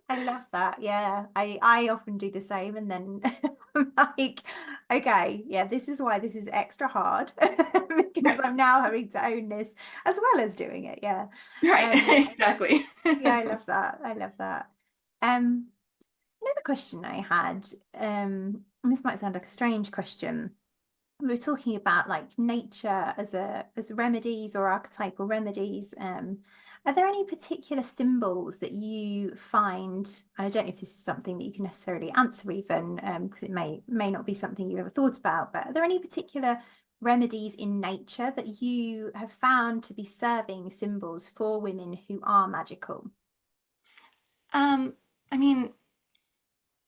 I love that. Yeah. I often do the same and then I'm like, okay, yeah, this is why this is extra hard because Right, I'm now having to own this as well as doing it. Yeah. right, Um, exactly. yeah, I love that. I love that. Um, Another question I had, and this might sound like a strange question. We were talking about like nature as remedies or archetypal remedies. Are there any particular symbols that you find? And I don't know if this is something that you can necessarily answer even, because it may not be something you've ever thought about, but are there any particular remedies in nature that you have found to be serving symbols for women who are magical? Um, I mean,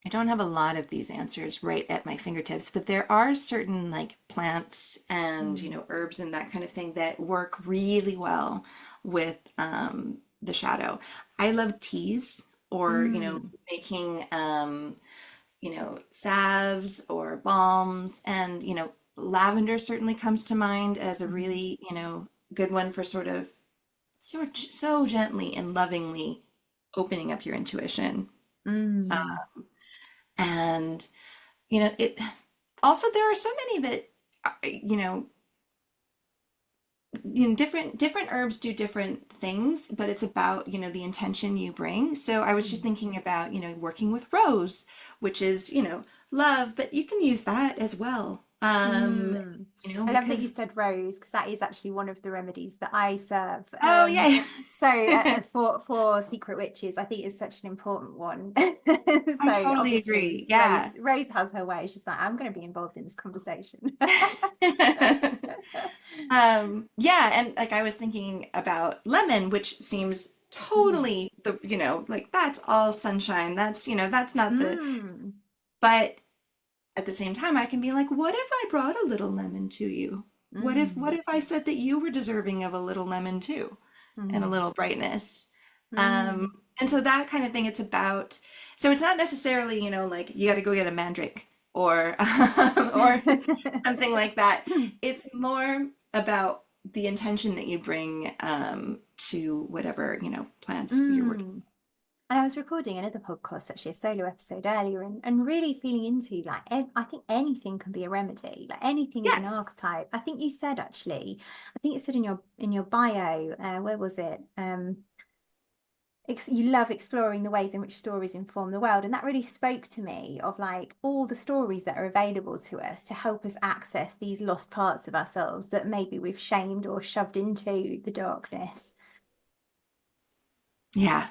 I don't have a lot of these answers right at my fingertips, but there are certain like plants and, Mm, herbs and that kind of thing that work really well with the shadow. I love teas or, mm, making, salves or balms, and, lavender certainly comes to mind as a mhm, really, good one for sort of so gently and lovingly opening up your intuition. mm, And it also, there are so many that different herbs do different things, but it's about the intention you bring. So I was just mm. thinking about working with rose, which is love, but you can use that as well. Mm. I love that you Because said rose because that is actually one of the remedies that I serve. oh yeah. So for secret witches, I think it's such an important one. I So totally obviously, agree, Rose yeah. Rose has her way. She's like, I'm going to be involved in this conversation. Yeah, and like I was thinking about lemon, which seems totally the, like that's all sunshine. That's, that's not the, Mm. but at the same time, I can be like, what if I brought a little lemon to you? What Mm. if I said that you were deserving of a little lemon too, and a Mm. little brightness? Mm. And so that kind of thing, it's about, so it's not necessarily, like you got to go get a mandrake or, or something like that. It's more about the intention that you bring, to whatever, plans you're working. Mm. And I was recording another podcast, actually, a solo episode earlier, and really feeling into like, I think anything can be a remedy. Like anything is an Yes. archetype. I think you said actually, I think it said in your bio, where was it? You love exploring the ways in which stories inform the world, and that really spoke to me of like all the stories that are available to us to help us access these lost parts of ourselves that maybe we've shamed or shoved into the darkness. Yeah.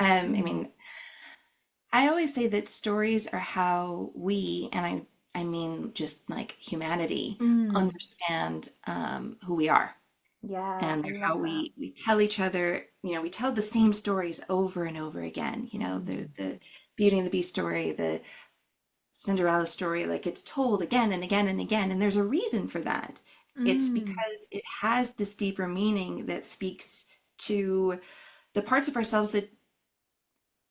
I Mm. mean, I always say that stories are how we, and I mean just like humanity, Mm. understand, who we are. Yeah, And I they're love how that. we tell each other, we tell the same stories over and over again. Mm. The Beauty and the Beast story, the Cinderella story, like it's told again and again and again. And there's a reason for that. It's Mm. because it has this deeper meaning that speaks to the parts of ourselves that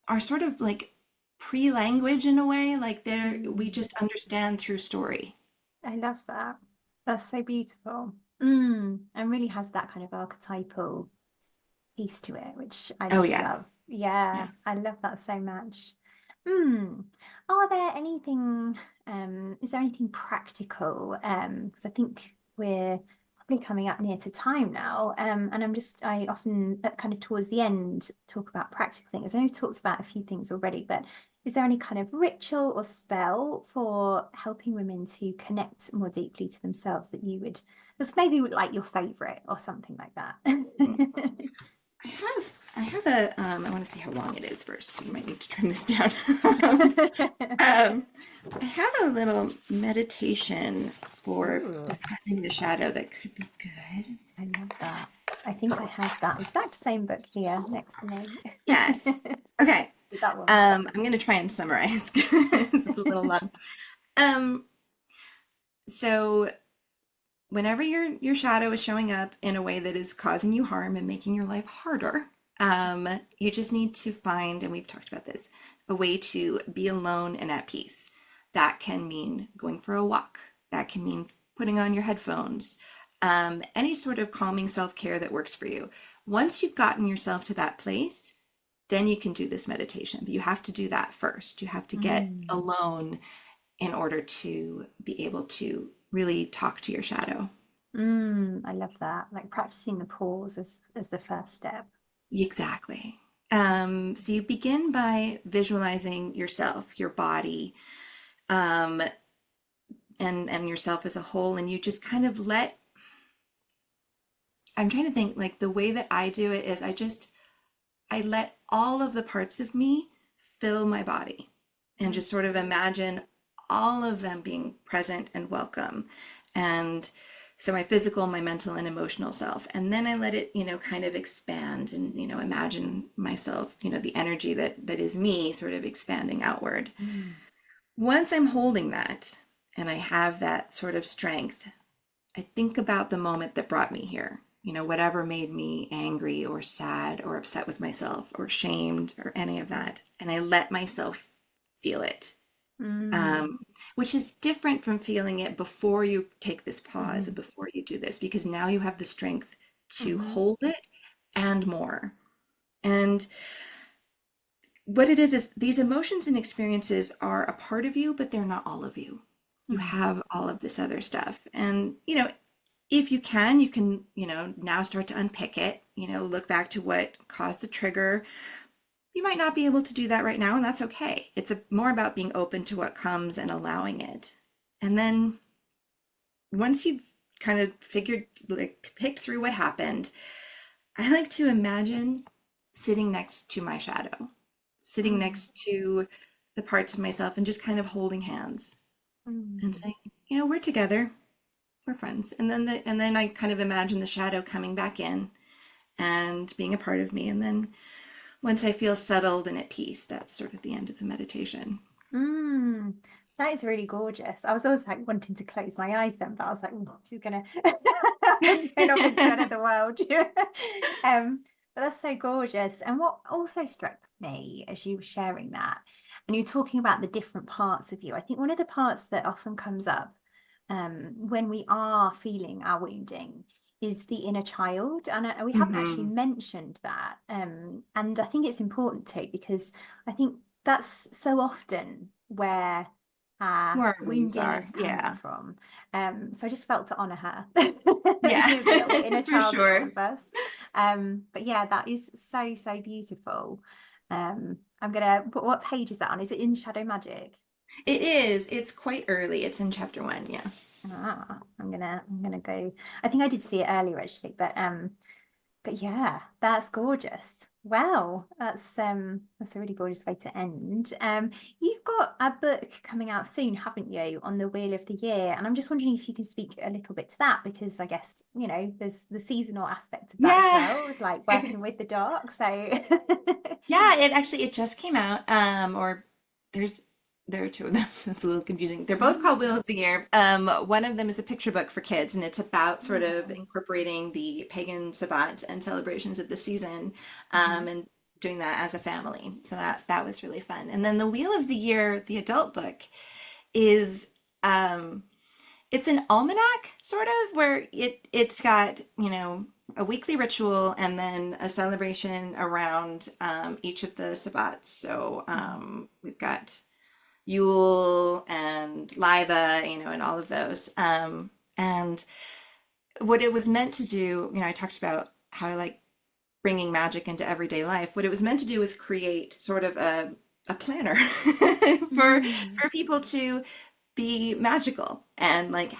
are sort of like pre-language in a way, like we Mm. just understand through story. I love that. That's so beautiful. And really has that kind of archetypal piece to it, which I Oh just love. yes. Yeah, Yeah. I love that so much. Mm. Are there anything, is there anything practical? Because I think we're probably coming up near to time now. And I often kind of towards the end talk about practical things. I know we've talked about a few things already, but is there any kind of ritual or spell for helping women to connect more deeply to themselves that's maybe like your favorite or something like that? I have I want to see how long it is first, so you might need to trim this down. um, I have a little meditation for Ooh, befriending the shadow that could be good. I love that. I think I have that exact same book here next to me. Yes. Okay. That one. I'm gonna try and summarize because it's a little long. Um, so whenever your shadow is showing up in a way that is causing you harm and making your life harder, you just need to find, and we've talked about this, a way to be alone and at peace. That can mean going for a walk. That can mean putting on your headphones. Any sort of calming self-care that works for you. Once you've gotten yourself to that place, then you can do this meditation. But you have to do that first. You have to get Mm, alone in order to be able to really talk to your shadow. I love that. Like practicing the pause as the first step. Exactly. So you begin by visualizing yourself, your body, um, and yourself as a whole, and you just kind of I'm trying to think, like the way that I do it is I let all of the parts of me fill my body and Mm, just sort of imagine all of them being present and welcome. And so my physical, my mental, and emotional self. And then I let it, kind of expand and, imagine myself, the energy that is me sort of expanding outward. mm, Once I'm holding that and I have that sort of strength, I think about the moment that brought me here. Whatever made me angry or sad or upset with myself or shamed or any of that. And I let myself feel it, mm, um, which is different from feeling it before you take this pause and mm, before you do this, because now you have the strength to mm, hold it and more. And what it is these emotions and experiences are a part of you, but they're not all of you. You mm, have all of this other stuff. And, if you can, now start to unpick it, look back to what caused the trigger. You might not be able to do that right now, and that's okay. It's more about being open to what comes and allowing it. And then once you've kind of figured, like, picked through what happened, I like to imagine sitting next to my shadow, sitting mm, next to the parts of myself and just kind of holding hands and mm, saying, we're together, we're friends. And then I kind of imagine the shadow coming back in and being a part of me. And then once I feel settled and at peace, that's sort of the end of the meditation. Mm, that is really gorgeous. I was always like wanting to close my eyes then, but I was like, "Oh, she's gonna going off into another world." But that's so gorgeous. And what also struck me as you were sharing that, and you were talking about the different parts of you, I think one of the parts that often comes up when we are feeling our wounding is the inner child. And we haven't actually mentioned that. And I think it's important too, because I think that's so often where Where our wounds wounding are. is coming Yeah. from. So I just felt to honor her. Yeah. There's a little bit inner For child for all sure. of us. But yeah, that is so, so beautiful. I'm gonna put, what page is that on? Is it in Shadow Magic? It is. It's quite early. It's in chapter 1. Yeah. I'm gonna go. I think I did see it earlier actually, but yeah, that's gorgeous. Wow, that's a really gorgeous way to end. You've got a book coming out soon, haven't you, on the Wheel of the Year? And I'm just wondering if you can speak a little bit to that, because I guess, you know, there's the seasonal aspect of that as Yeah. well, with like working with the dark. So Yeah, it just came out. Or there are two of them, so it's a little confusing. They're both called Wheel of the Year. One of them is a picture book for kids, and it's about sort of incorporating the pagan Sabbat and celebrations of the season, and doing that as a family. So that was really fun. And then the Wheel of the Year, the adult book, is it's an almanac sort of, where it's got, you know, a weekly ritual and then a celebration around each of the Sabbats. So we've got Yule and Litha, you know, and all of those. And what it was meant to do, you know, I talked about how I like bringing magic into everyday life. What it was meant to do is create sort of a planner for people to be magical and like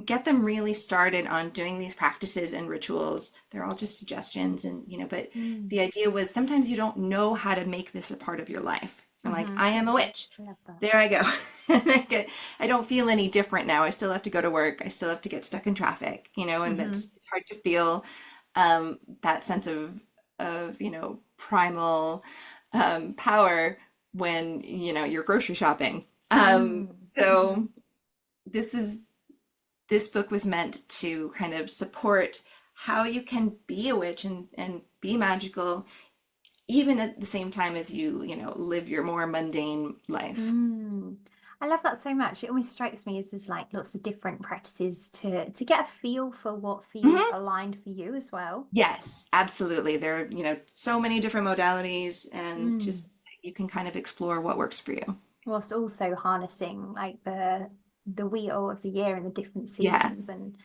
get them really started on doing these practices and rituals. They're all just suggestions, and you know, but the idea was sometimes you don't know how to make this a part of your life. You're like, I am a witch. There I go. I don't feel any different now. I still have to go to work. I still have to get stuck in traffic, you know, and it's hard to feel that sense of, you know, primal power when, you know, you're grocery shopping. So this book was meant to kind of support how you can be a witch and be magical, even at the same time as you know, live your more mundane life. I love that so much. It always strikes me as there's like lots of different practices to get a feel for what feels aligned for you as well. Yes, absolutely. There are, you know, so many different modalities, and just you can kind of explore what works for you. Whilst also harnessing like the wheel of the year and the different Yeah. seasons. And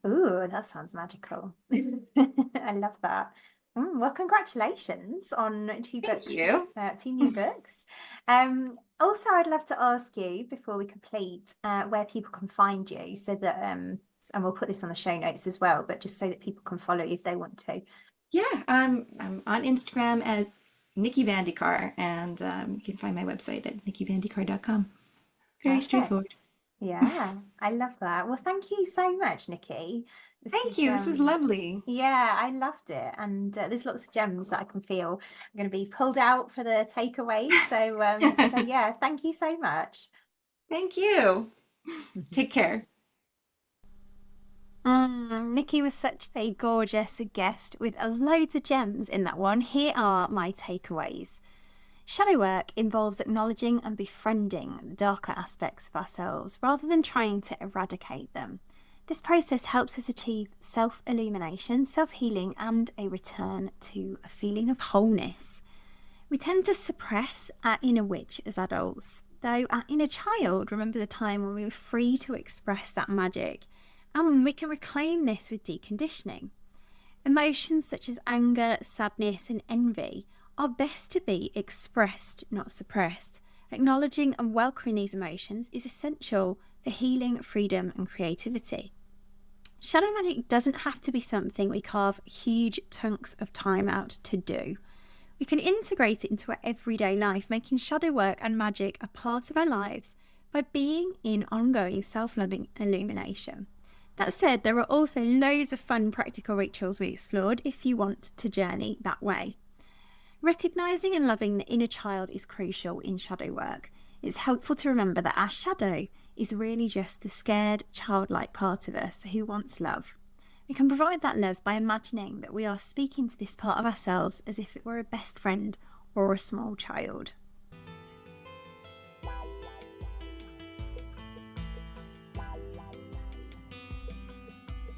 ooh, that sounds magical. I love that. Well, congratulations on two books, you. two new books. Also, I'd love to ask you before we complete where people can find you, so that and we'll put this on the show notes as well, but just so that people can follow you if they want to. Yeah, I'm on Instagram at Nikki Van De Car, and you can find my website at nikkivandecar.com. Very Perfect. straightforward. Yeah, I love that. Well, thank you so much, Nikki. Thank you. This was lovely. Yeah, I loved it. And there's lots of gems that I can feel are going to be pulled out for the takeaways. So yeah, thank you so much. Thank you. Take care. Nikki was such a gorgeous guest with loads of gems in that one. Here are my takeaways. Shadow work involves acknowledging and befriending the darker aspects of ourselves rather than trying to eradicate them. This process helps us achieve self-illumination, self-healing, and a return to a feeling of wholeness. We tend to suppress our inner witch as adults, though our inner child, remember the time when we were free to express that magic, and we can reclaim this with deconditioning. Emotions such as anger, sadness, and envy are best to be expressed, not suppressed. Acknowledging and welcoming these emotions is essential for healing, freedom, and creativity. Shadow magic doesn't have to be something we carve huge chunks of time out to do. We can integrate it into our everyday life, making shadow work and magic a part of our lives by being in ongoing self-loving illumination. That said, there are also loads of fun practical rituals we explored if you want to journey that way. Recognising and loving the inner child is crucial in shadow work. It's helpful to remember that our shadow is really just the scared, childlike part of us who wants love. We can provide that love by imagining that we are speaking to this part of ourselves as if it were a best friend or a small child.